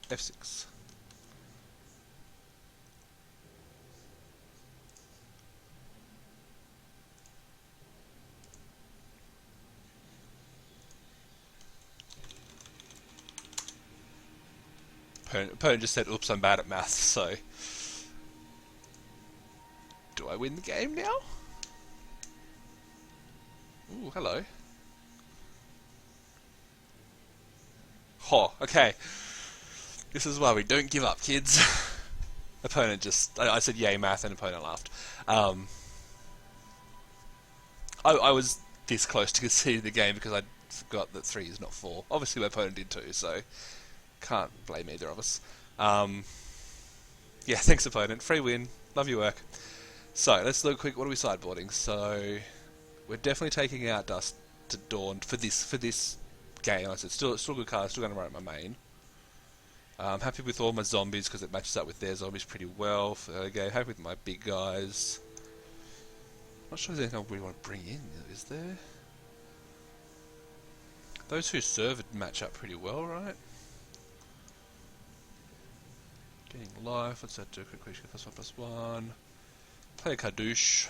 Speaker 1: F6. Opponent just said, oops, I'm bad at maths, so... Do I win the game now? Ooh, hello. Oh, okay. This is why we don't give up, kids. Opponent just... I said yay math and opponent laughed. I was this close to conceding the game because I forgot that 3 is not 4. Obviously my opponent did too, so... Can't blame either of us. Yeah, thanks opponent. Free win. Love your work. So, let's look quick. What are we sideboarding? So, we're definitely taking out Dust to Dawn for this game. Like I said, still a good card. Still going to run at my main. I'm happy with all my zombies because it matches up with their zombies pretty well for the game. Happy with my big guys. Not sure there's anything I really want to bring in, is there? Those who serve match up pretty well, right? Getting life, let's do a quick question, +1/+1. Play a Kadoosh.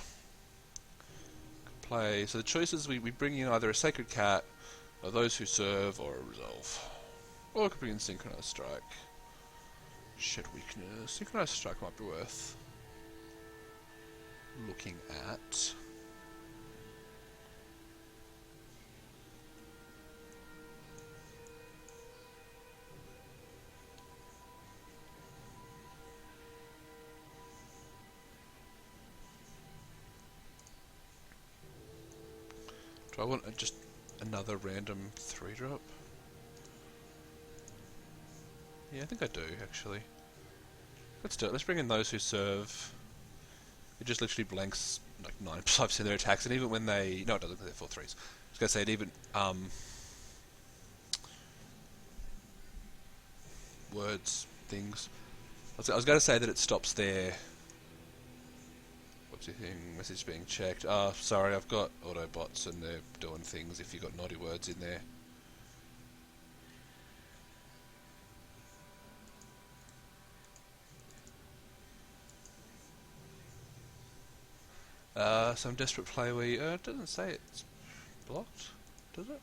Speaker 1: Play, so the choices, we bring in either a Sacred Cat, or those who serve, or a Resolve. Or we could bring in Synchronized Strike. Shed Weakness. Synchronized Strike might be worth looking at. Do I want just another random 3-drop? Yeah, I think I do, actually. Let's do it. Let's bring in those who serve. It just literally blanks like 9% of their attacks, and even when they... No, it doesn't, because they're 4/3s. I was going to say, it even... words, things... I was going to say that it stops their... What's your thing? Message being checked. Ah, sorry, I've got Autobots and they're doing things if you've got naughty words in there. Some desperate play where you... it doesn't say it's blocked, does it?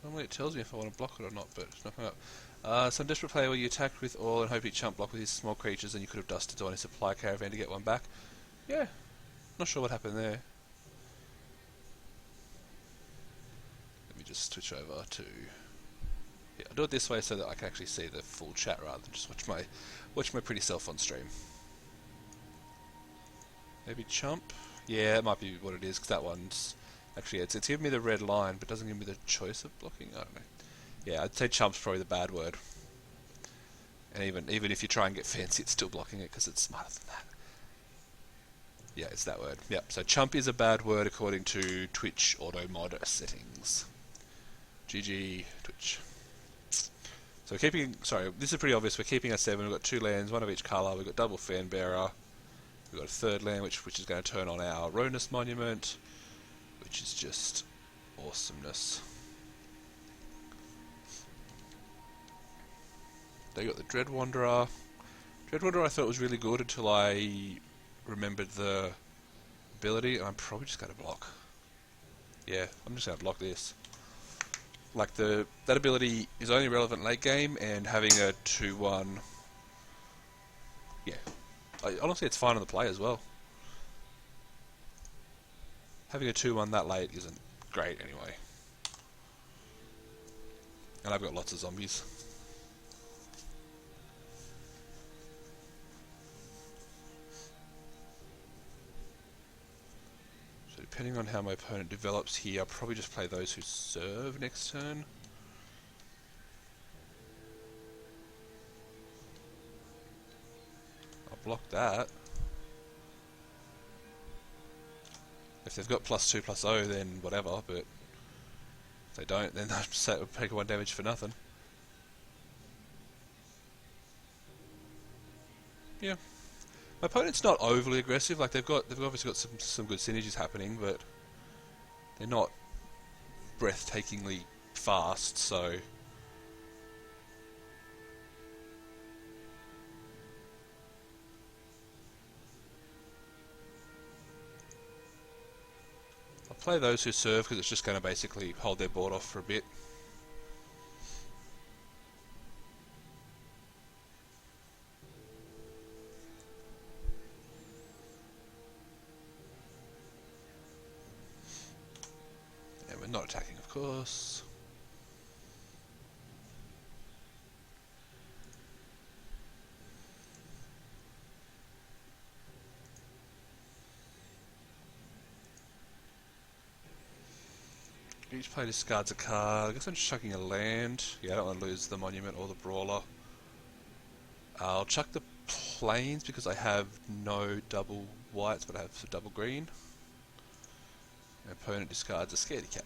Speaker 1: Normally it tells me if I want to block it or not, but it's not coming up. Some desperate player where you attack with all and hope he chump block with his small creatures and you could have dusted on his supply caravan to get one back. Yeah, not sure what happened there. Let me just switch over to... Yeah, I'll do it this way so that I can actually see the full chat rather than just watch my pretty self on stream. Maybe chump? Yeah, it might be what it is, because that one's... Actually, it's giving me the red line, but doesn't give me the choice of blocking. I don't know. Yeah, I'd say chump's probably the bad word. And even if you try and get fancy, it's still blocking it because it's smarter than that. Yeah, it's that word. Yep. So chump is a bad word according to Twitch auto mod settings. GG Twitch. So we're keeping. Sorry, this is pretty obvious. We're keeping our 7. We've got 2 lands, 1 of each colour. We've got double fan bearer. We've got a 3rd land, which is going to turn on our Ronus Monument, which is just awesomeness. They got the Dread Wanderer. Dread Wanderer I thought was really good until I remembered the ability, and I'm probably just going to block. Yeah, I'm just going to block this. Like, that ability is only relevant late game, and having a 2/1... Yeah. Honestly, it's fine on the play as well. Having a 2/1 that late isn't great anyway. And I've got lots of zombies. So depending on how my opponent develops here, I'll probably just play those who serve next turn. I'll block that. If they've got +2/+0, then whatever, but if they don't, then they'll take 1 damage for nothing. Yeah. My opponent's not overly aggressive, like they've obviously got some good synergies happening, but they're not breathtakingly fast, so I'll play those who serve because it's just going to basically hold their board off for a bit. And we're not attacking, of course. Each player discards a card. I guess I'm just chucking a land. Yeah, I don't want to lose the monument or the brawler. I'll chuck the plains because I have no double whites, but I have some double green. My opponent discards a scaredy cat.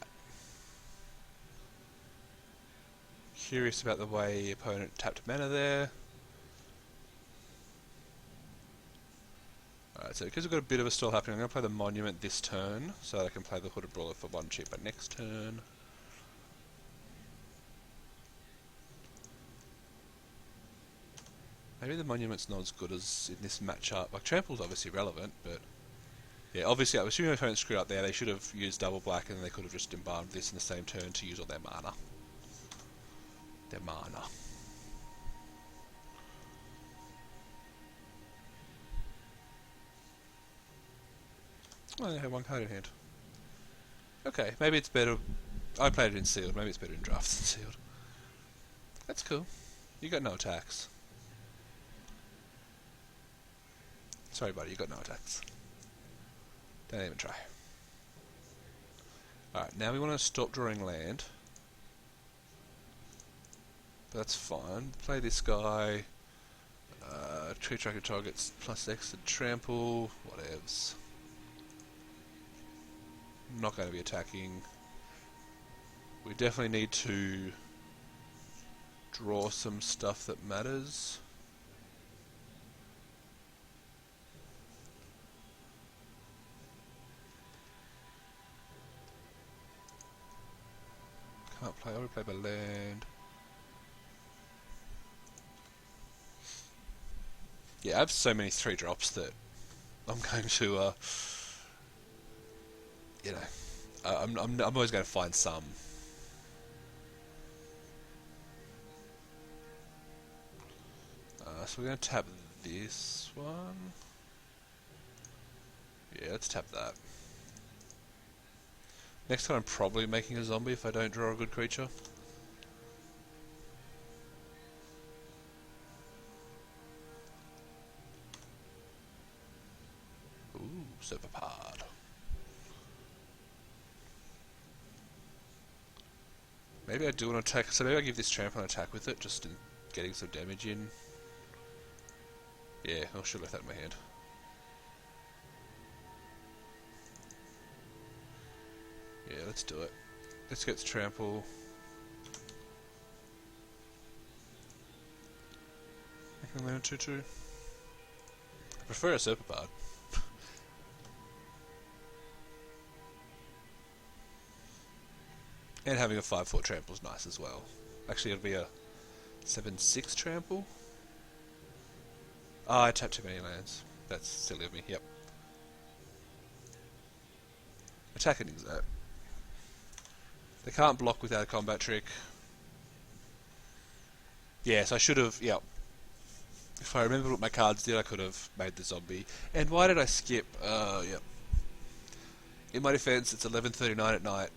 Speaker 1: Curious about the way opponent tapped mana there. Alright, so because we've got a bit of a stall happening, I'm going to play the monument this turn, so that I can play the hooded brawler for 1 cheaper next turn. Maybe the monument's not as good as in this matchup. Like, trample's obviously relevant, but yeah, obviously I was assuming my opponent screwed up there. They should have used double black and then they could have just embalmed this in the same turn to use all their mana. Oh, they have 1 card in hand. Okay, maybe it's better. I played it in sealed. Maybe it's better in drafts than sealed. That's cool. You got no attacks. Sorry, buddy, you got no attacks. Don't even try. Alright, now we want to stop drawing land. That's fine. Play this guy. Tree tracker targets +X to trample. Whatevs. Not going to be attacking. We definitely need to draw some stuff that matters. Can't play. I will play by land. Yeah, I have so many 3-drops that I'm going to, you know, I'm always going to find some. So we're going to tap this one. Yeah, let's tap that. Next time I'm probably making a zombie if I don't draw a good creature. Ooh, Serpapard. Maybe I do want to attack, so maybe I give this trample an attack with it, just in getting some damage in. Yeah, I should have left that in my hand. Yeah, let's do it. Let's get trample. I can land a 2/2. I prefer a Serpapard. And having a 5/4 trample is nice as well. Actually, it'll be a 7/6 trample. Ah, I tapped too many lands. That's silly of me, yep. Attack and exert. They can't block without a combat trick. Yes, I should have, yep. If I remember what my cards did, I could have made the zombie. And why did I skip? Yep. In my defense, it's 11:39 at night.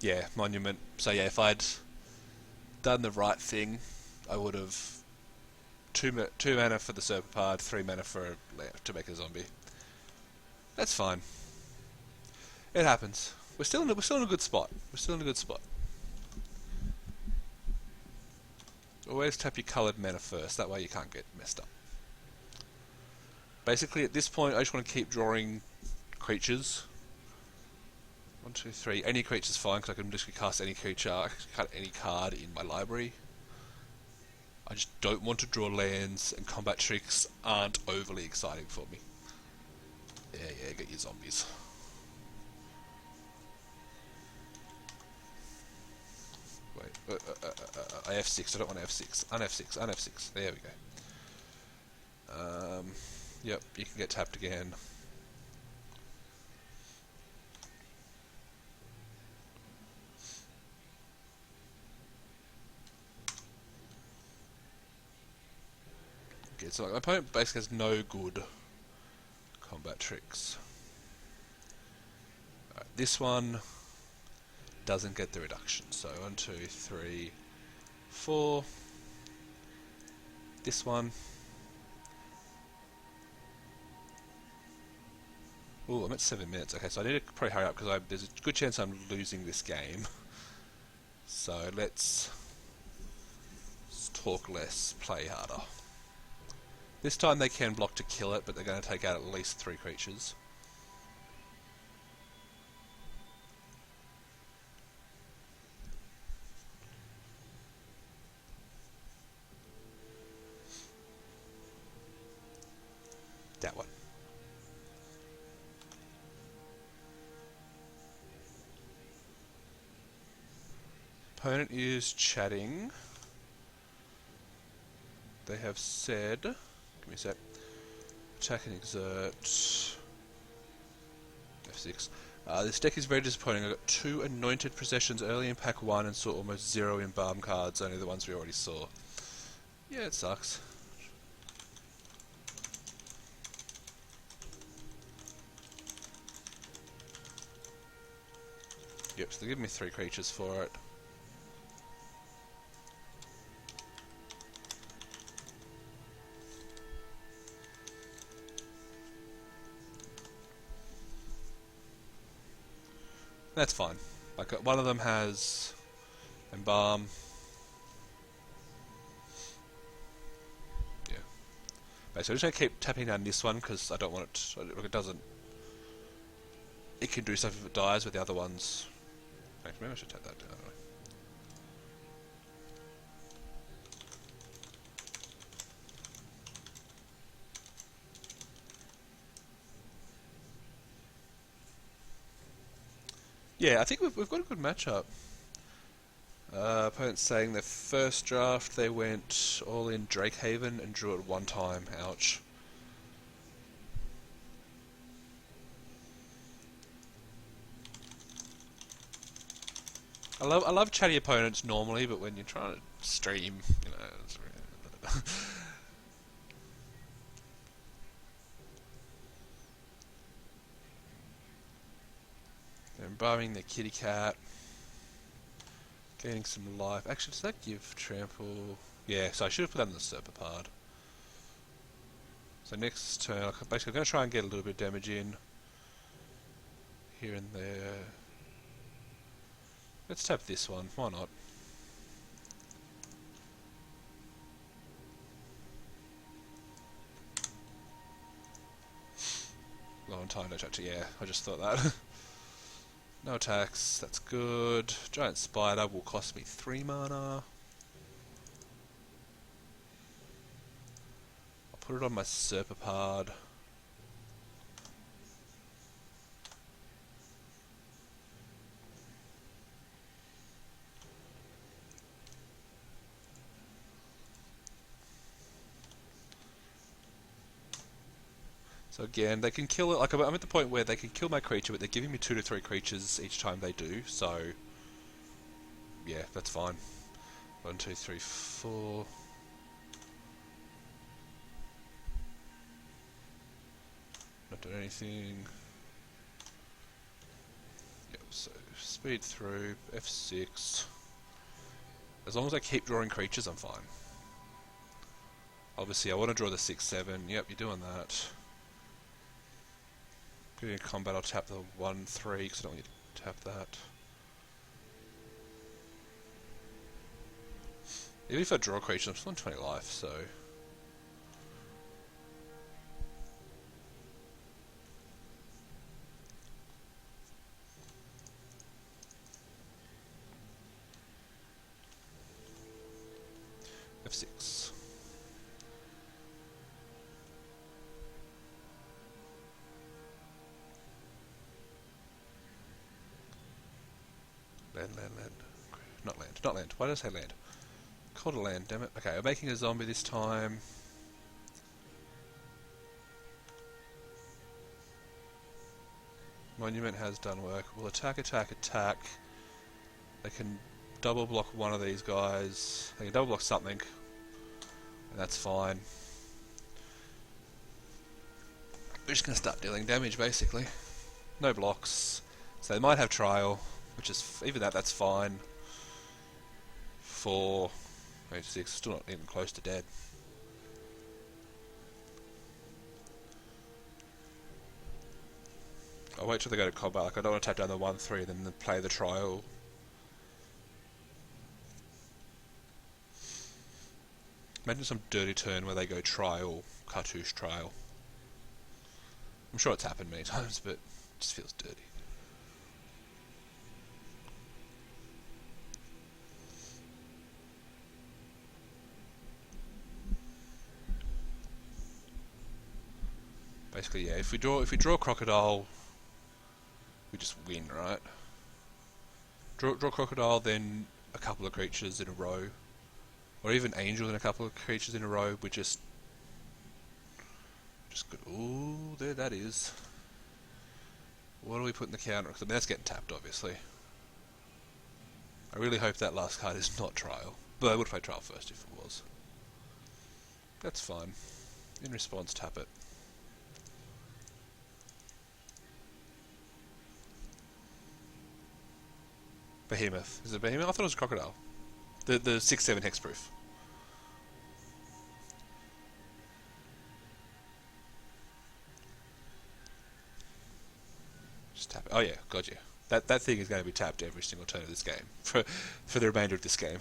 Speaker 1: Yeah, monument. So yeah, if I'd done the right thing, I would have two mana for the Serpapard, 3 mana for to make a zombie. That's fine. It happens. We're still in a good spot. We're still in a good spot. Always tap your coloured mana first, that way you can't get messed up. Basically, at this point, I just want to keep drawing creatures. 1, 2, 3. Any creature's fine, because I can just cast any creature, I can cut any card in my library. I just don't want to draw lands, and combat tricks aren't overly exciting for me. Yeah, get your zombies. Wait, I F6, I don't want F6. Un-F6, un-F6. There we go. Yep, you can get tapped again. Okay, so my opponent basically has no good combat tricks. Alright, this one doesn't get the reduction. So 1, 2, 3, 4. This one. Ooh, I'm at 7 minutes. Okay, so I need to probably hurry up because there's a good chance I'm losing this game. So let's talk less, play harder. This time they can block to kill it, but they're going to take out at least 3 creatures. That one. Opponent is chatting. They have said, give me a sec, attack and exert, F6. This deck is very disappointing. I got 2 anointed possessions early in pack 1 and saw almost 0 embalm cards, only the ones we already saw. Yeah, it sucks. Yep, so they give me 3 creatures for it. That's fine. Like one of them has embalm. Yeah. Basically, I'm just gonna keep tapping down this one because I don't want it. Look, it doesn't. It can do stuff if it dies, but the other ones. Actually, maybe I should take that down. Yeah, I think we've got a good matchup. Opponent's saying their first draft they went all in Drakehaven and drew it 1 time. Ouch. I love chatty opponents normally, but when you're trying to stream, you know. It's really They're embalming their kitty cat. Gaining some life. Actually, does that give trample? Yeah, so I should have put that in the Serpapard. So next turn, basically I'm going to try and get a little bit of damage in. Here and there. Let's tap this one, why not? Long time no touch it, yeah, I just thought that. No attacks, that's good. Giant Spider will cost me 3 mana. I'll put it on my Serpapard. So again, they can kill it, like I'm at the point where they can kill my creature, but they're giving me 2 to 3 creatures each time they do, so yeah, that's fine. 1, 2, 3, 4. Not doing anything. Yep, so speed through, F6. As long as I keep drawing creatures, I'm fine. Obviously, I want to draw the 6, 7. Yep, you're doing that. Getting a combat, I'll tap the 1-3 because I don't want you to tap that. Even if I draw a creature, I'm still on 20 life, so... F6. Land. Not land. Why did I say land? Called a land, damn it. Okay, I'm making a zombie this time. Monument has done work. We'll attack. They can double block one of these guys. They can double block something. And that's fine. We're just going to start dealing damage, basically. No blocks. So they might have trial, which is... even that's fine. 4... 6, still not even close to dead. I'll wait till they go to combat. Like, I don't want to tap down the 1-3 and then play the trial. Imagine some dirty turn where they go trial, cartouche trial. I'm sure it's happened many times, but it just feels dirty. Basically, yeah. If we draw crocodile, we just win, right? Draw crocodile, then a couple of creatures in a row, or even angel and a couple of creatures in a row. We just good. Ooh, there that is. What do we put in the counter? Because I mean, that's getting tapped, obviously. I really hope that last card is not trial, but I would play trial first if it was. That's fine. In response, tap it. Behemoth. Is it Behemoth? I thought it was Crocodile. The 6/7 hexproof. Just tap it. Oh yeah, got you. That thing is going to be tapped every single turn of this game for the remainder of this game.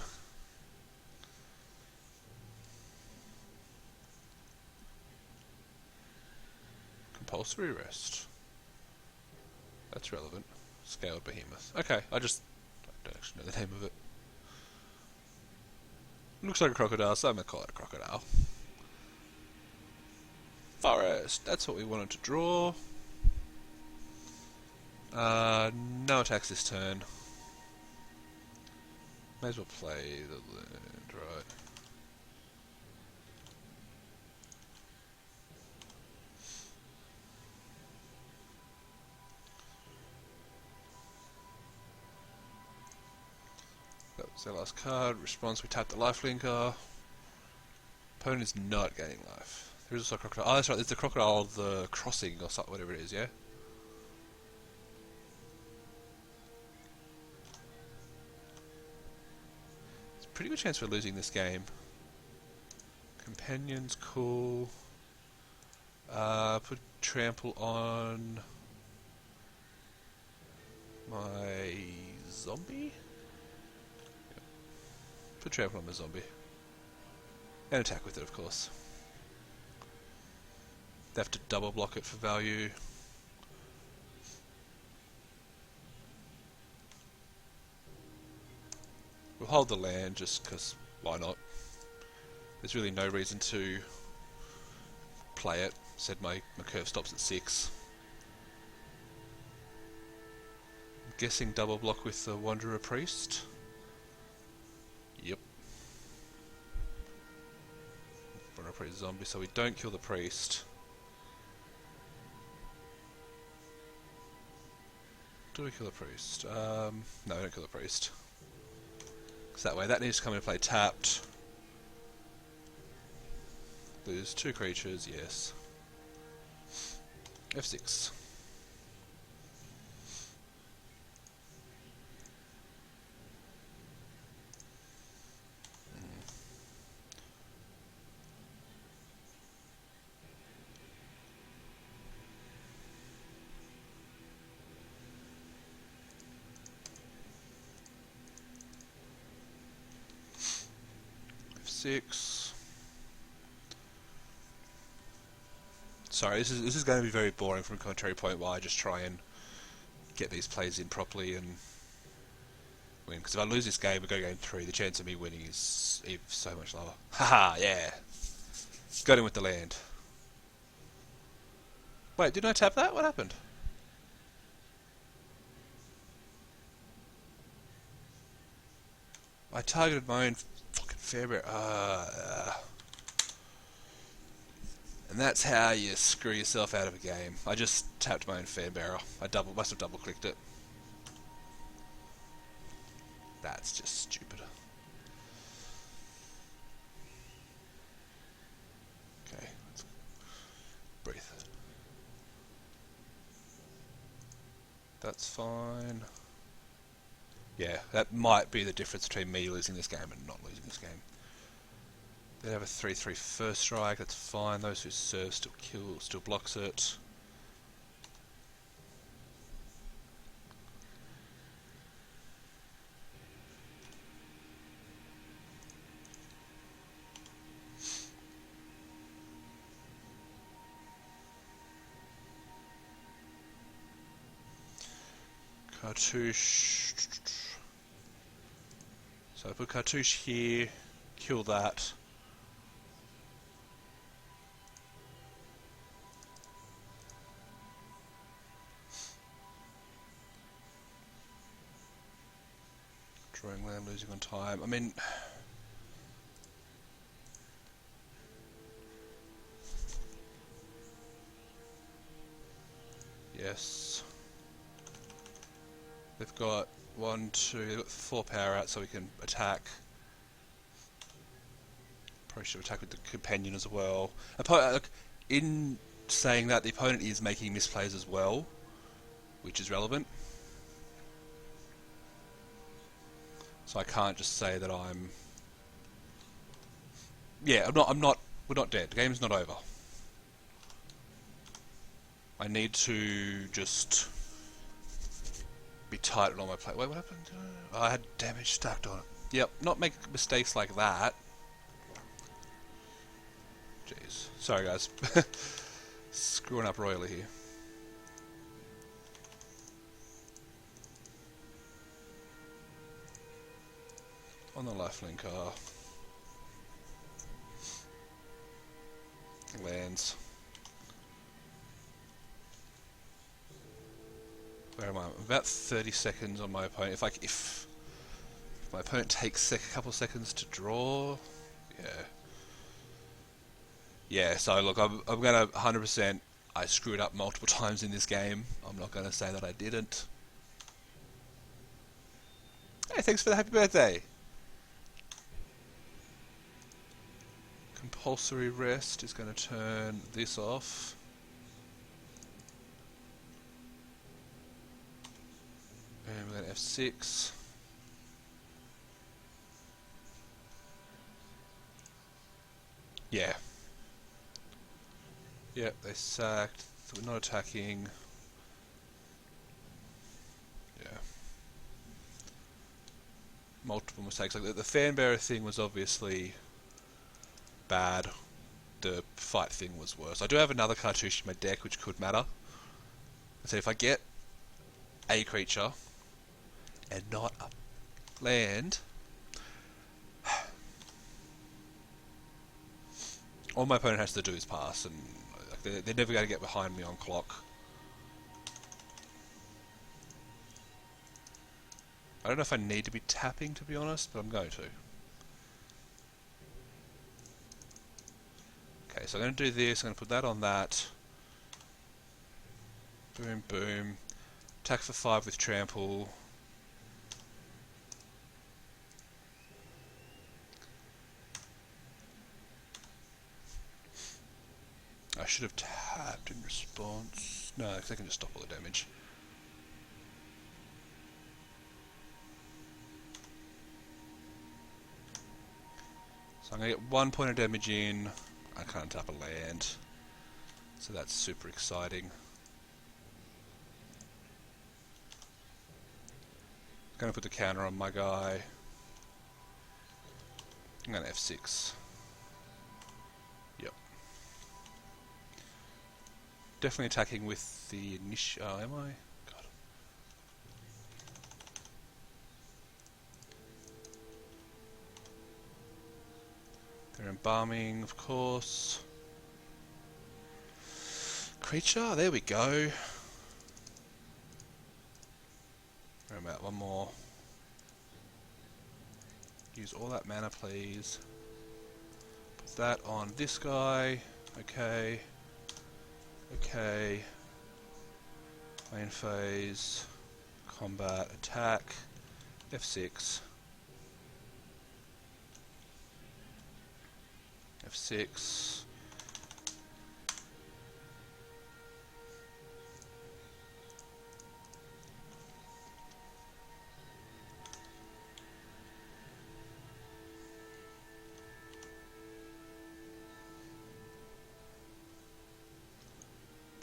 Speaker 1: Compulsory rest. That's relevant. Scaled Behemoth. Okay, I don't actually know the name of it. Looks like a crocodile, so I'm going to call it a crocodile. Forest. That's what we wanted to draw. No attacks this turn. May as well play the land, right? That was their last card. Response, we tap the lifelinker. Opponent is not gaining life. There is also a crocodile. Oh, that's right, there's the crocodile, the crossing or something, whatever it is, yeah? It's a pretty good chance we're losing this game. Companion's cool. Put trample on my zombie? Yep. Put trample on my zombie. And attack with it, of course. They have to double block it for value. We'll hold the land just because why not? There's really no reason to play it. Said my curve stops at 6. I'm guessing double block with the Wanderer Priest. Yep. Wanderer Priest zombie, so we don't kill the priest. Do we kill the priest? No, we don't kill the priest. Because that way, that needs to come into play tapped. Lose 2 creatures, yes. F6. F6. Sorry, this is going to be very boring from a commentary point while I just try and get these plays in properly and win. Because if I lose this game and go game 3, the chance of me winning is so much lower. Haha, yeah. Got him with the land. Wait, didn't I tap that? What happened? I targeted my own fucking Fairbear. And that's how you screw yourself out of a game. I just tapped my own Fairbearer. I must have double clicked it. That's just stupid. Okay, let's breathe. That's fine. Yeah, that might be the difference between me losing this game and not losing this game. They have a 3-3 first strike, that's fine. Those who serve still blocks it. Cartouche. So I put Cartouche here, kill that. Drawing land, losing on time. I mean, yes. They've got they've got 4 power out so we can attack. Probably should attack with the companion as well. In saying that, the opponent is making misplays as well, which is relevant. So I can't just say that I'm... Yeah, we're not dead. The game's not over. I need to just be tight on all my play. Wait, what happened? Oh, I had damage stacked on it. Yep, not make mistakes like that. Jeez. Sorry, guys. Screwing up royally here. On the lifelink car. Lands. Where am I? I'm about 30 seconds on my opponent. If my opponent takes a couple seconds to draw, yeah. Yeah, so look, I'm gonna 100%. I screwed up multiple times in this game. I'm not gonna say that I didn't. Hey, thanks for the happy birthday. Compulsory rest is going to turn this off. And we're going to F6. Yeah. Yep, they sacked. So we're not attacking. Yeah. Multiple mistakes. Like the fan bearer thing was obviously bad. The fight thing was worse. I do have another cartouche in my deck which could matter. So if I get a creature and not a land, all my opponent has to do is pass, and they're never going to get behind me on clock. I don't know if I need to be tapping, to be honest, but I'm going to. Okay, so I'm going to do this, I'm going to put that on that. Boom, boom. Attack for 5 with trample. I should have tapped in response. No, because I can just stop all the damage. So I'm going to get 1 point of damage in. I can't tap a land. So that's super exciting. Going to put the counter on my guy. I'm going to F6. Yep. Definitely attacking with the initial... Oh, am I? God. They're embalming, of course. Creature, there we go. Where am I at? One more. Use all that mana, please. Put that on this guy. Okay. Okay. Main phase. Combat. Attack. F6. F6.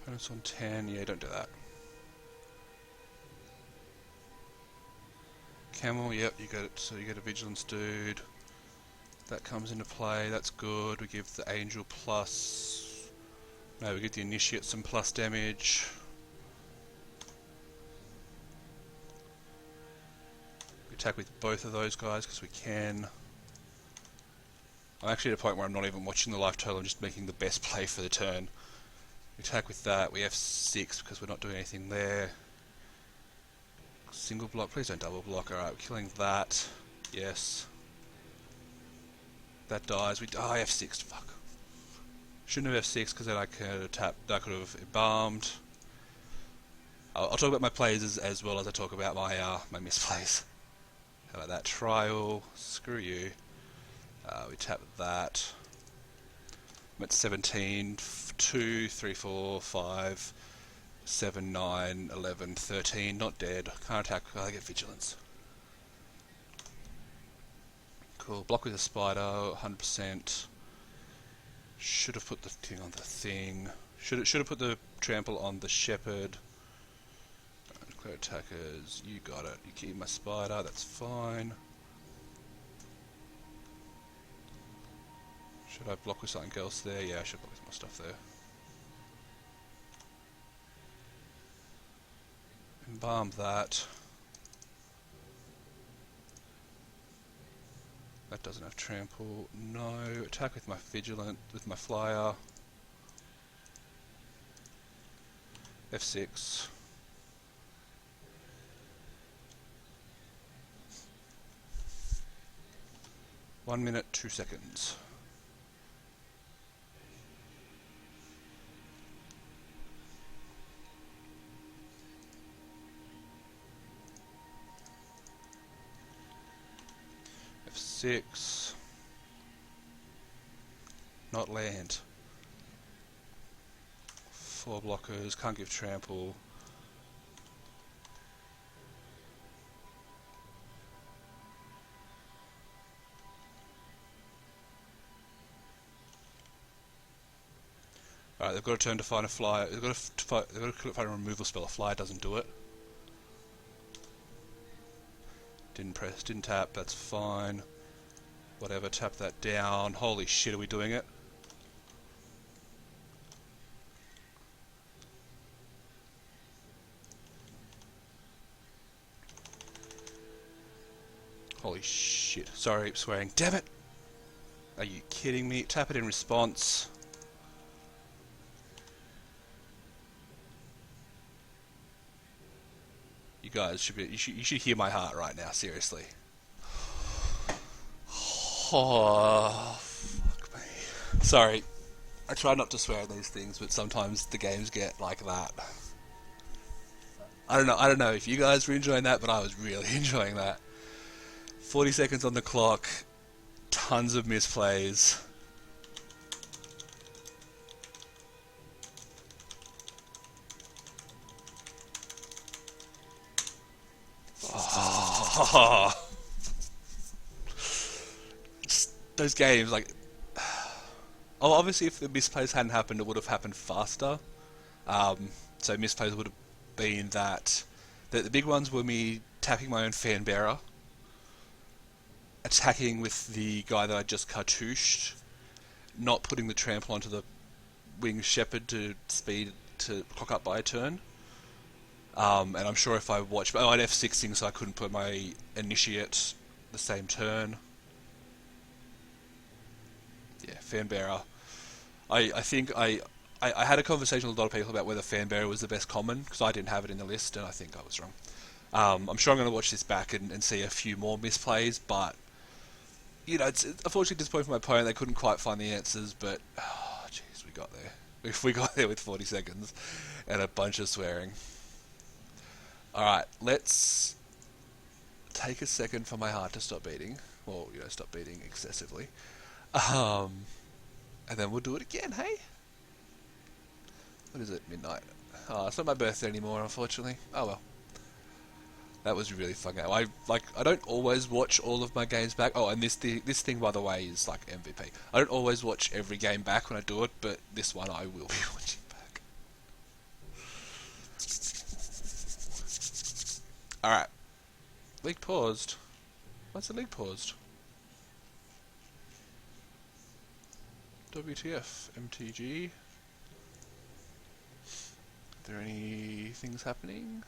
Speaker 1: Opponent's on 10. Yeah, don't do that. Camel, yep, you got it. So you get a vigilance dude. That comes into play, that's good. We give the angel plus... No, we give the initiate some plus damage. We attack with both of those guys because we can. I'm actually at a point where I'm not even watching the life total, I'm just making the best play for the turn. We attack with that, we F6 because we're not doing anything there. Single block, please don't double block. Alright, we're killing that. Yes. That dies. We die F6. Fuck. Shouldn't have F6 because then I could have tapped. I could have embalmed. I'll talk about my plays as well as I talk about my misplays. How about that? Trial. Screw you. We tap that. I'm at 17. 2, 3, 4, 5, 7, 9, 11, 13. Not dead. Can't attack. I get vigilance. Cool. Block with a spider. 100%. Should have put the thing on the thing. Should have put the trample on the shepherd. Declare attackers. You got it. You keep my spider. That's fine. Should I block with something else there? Yeah, I should block with my stuff there. Embalm that. That doesn't have trample. No. Attack with my vigilant, with my flyer. F6. One minute, 2 seconds. F6. Not land. 4 blockers, can't give trample. Alright, they've got a turn to find a flyer. They've got to find a removal spell. A flyer doesn't do it. Didn't tap, that's fine. Whatever, tap that down. Holy shit, are we doing it? Holy shit. Sorry, swearing. Damn it! Are you kidding me? Tap it in response. You guys should be. You should hear my heart right now. Seriously. Oh, fuck me. Sorry. I try not to swear at these things, but sometimes the games get like that. I don't know if you guys were enjoying that, but I was really enjoying that. 40 seconds on the clock. Tons of misplays. Oh. Just those games, like... Oh, obviously if the misplays hadn't happened, it would have happened faster. So misplays would have been that... The big ones were me tapping my own fan bearer, attacking with the guy that I just cartoushed, not putting the trample onto the winged shepherd to speed to clock up by a turn. And I'm sure if I watch... Oh, I'd F6ing, so I couldn't put my initiate the same turn. Yeah, Fanbearer. I think I had a conversation with a lot of people about whether Fanbearer was the best common, because I didn't have it in the list, and I think I was wrong. I'm sure I'm going to watch this back and see a few more misplays, but you know, it's unfortunately disappointing for my opponent. They couldn't quite find the answers, but oh, jeez, we got there. We got there with 40 seconds and a bunch of swearing. All right, let's take a second for my heart to stop beating. Well, you know, stop beating excessively. And then we'll do it again. Hey, what is it? Midnight. Oh, it's not my birthday anymore, unfortunately. Oh well. That was a really fun game. I don't always watch all of my games back. Oh, and this thing, by the way, is like MVP. I don't always watch every game back when I do it, but this one I will be watching back. Alright. League paused. Why's the league paused? WTF, MTG. Are there any things happening?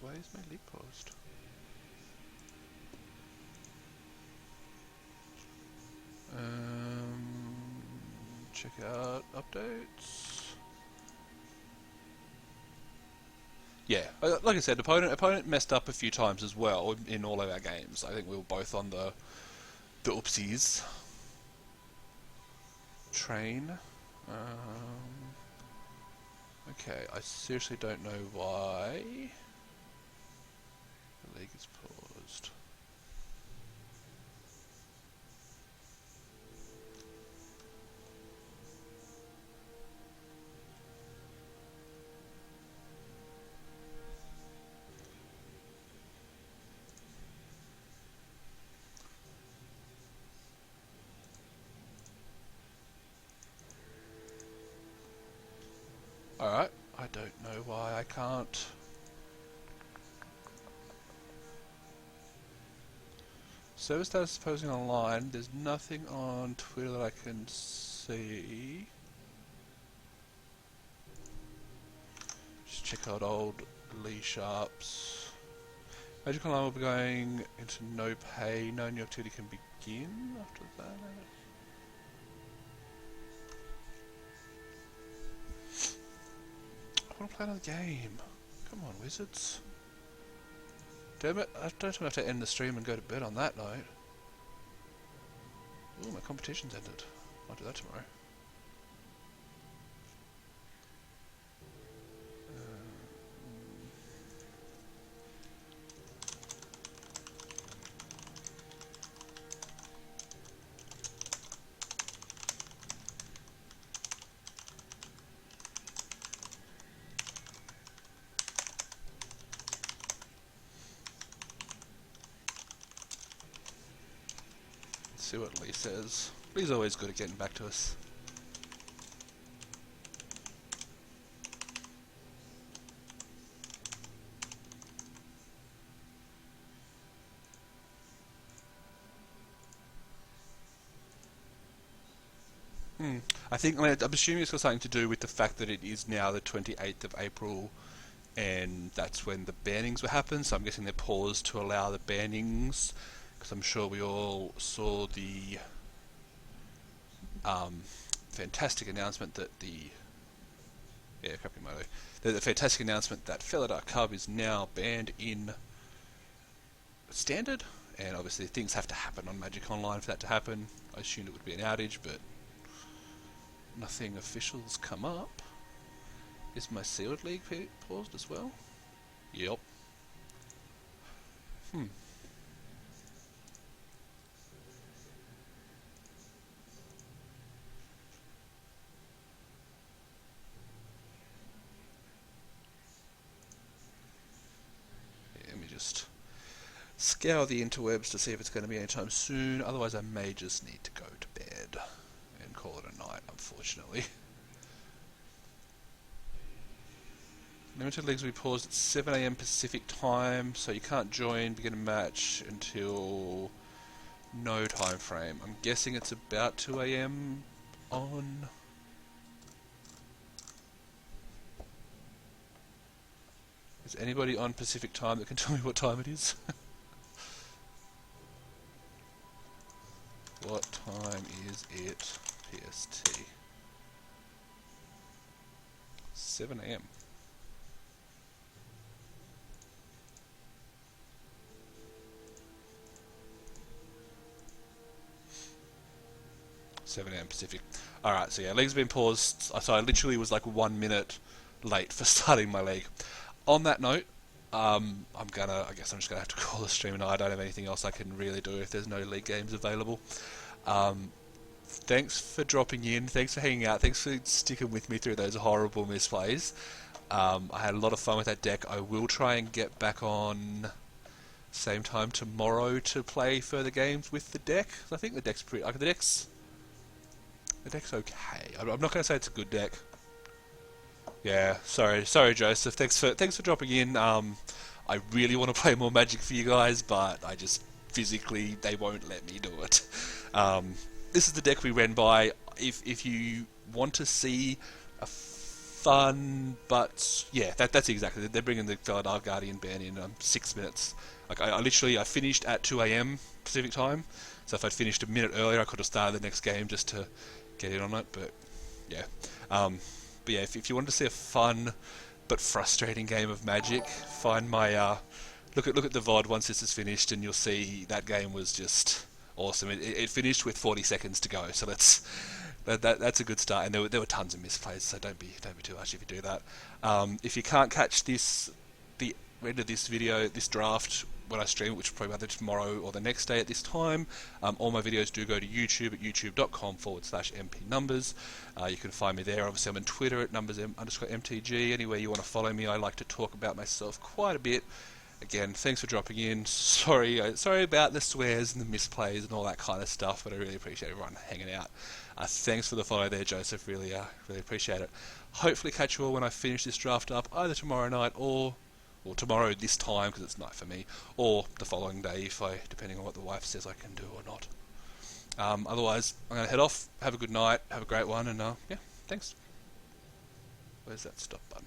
Speaker 1: Why is my league paused? Check out updates. Yeah, like I said, opponent messed up a few times as well in all of our games. I think we were both on the oopsies train. Okay, I seriously don't know why the league is paused. Alright, I don't know why I can't. Server status is posting online. There's nothing on Twitter that I can see. Just check out old Lee Sharps. Magic Online will be going into no pay. No new activity can begin after that. I want to play another game. Come on, Wizards. Damn it, I don't have to end the stream and go to bed on that night. Ooh, my competition's ended. I'll do that tomorrow. See what Lee says. Lee's always good at getting back to us. I think, I'm assuming it's got something to do with the fact that it is now the 28th of April and that's when the bannings will happen, so I'm guessing they're paused to allow the bannings, because I'm sure we all saw the fantastic announcement that the fantastic announcement that Felidar Cub is now banned in Standard, and obviously things have to happen on Magic Online for that to happen. I assumed it would be an outage, but nothing official's come up. Is my Sealed League paused as well? Yep. Let me just scour the interwebs to see if it's going to be anytime soon. Otherwise, I may just need to go to bed and call it a night, unfortunately. Limited leagues will be paused at 7 AM Pacific time, so you can't join, begin a match until no time frame. I'm guessing it's about 2 AM on. Is anybody on Pacific time that can tell me what time it is? What time is it? PST. 7 AM. Pacific. Alright, so yeah, league's been paused. So I literally was like 1 minute late for starting my league. On that note, I guess I'm just gonna have to call the stream, and I don't have anything else I can really do if there's no league games available. Thanks for dropping in, thanks for hanging out, thanks for sticking with me through those horrible misplays. I had a lot of fun with that deck. I will try and get back on same time tomorrow to play further games with the deck. I think the deck's pretty. The deck's okay. I'm not going to say it's a good deck. Yeah, sorry, Joseph. Thanks for dropping in. I really want to play more Magic for you guys, but I just physically they won't let me do it. This is the deck we ran by. If you want to see a fun, but yeah, that's exactly. They're bringing the Felidar Guardian ban in 6 minutes. Like I finished at 2 AM Pacific time. So if I'd finished a minute earlier, I could have started the next game just to get in on it. But yeah, if you wanted to see a fun but frustrating game of Magic, find my look at the VOD once this is finished, and you'll see that game was just awesome. It finished with 40 seconds to go, so that's a good start. And there were tons of misplays, so don't be too harsh if you do that. If you can't catch the end of this video, this draft, when I stream it, which will probably be either tomorrow or the next day at this time, all my videos do go to YouTube at youtube.com/mpnumbers. You can find me there. Obviously, I'm on Twitter at numbers_mtg. Anywhere you want to follow me, I like to talk about myself quite a bit. Again, thanks for dropping in. Sorry about the swears and the misplays and all that kind of stuff, but I really appreciate everyone hanging out. Thanks for the follow there, Joseph. Really appreciate it. Hopefully catch you all when I finish this draft up, either tomorrow night or tomorrow this time, because it's night for me, or the following day, depending on what the wife says I can do or not. Otherwise, I'm going to head off. Have a good night. Have a great one, and yeah, thanks. Where's that stop button?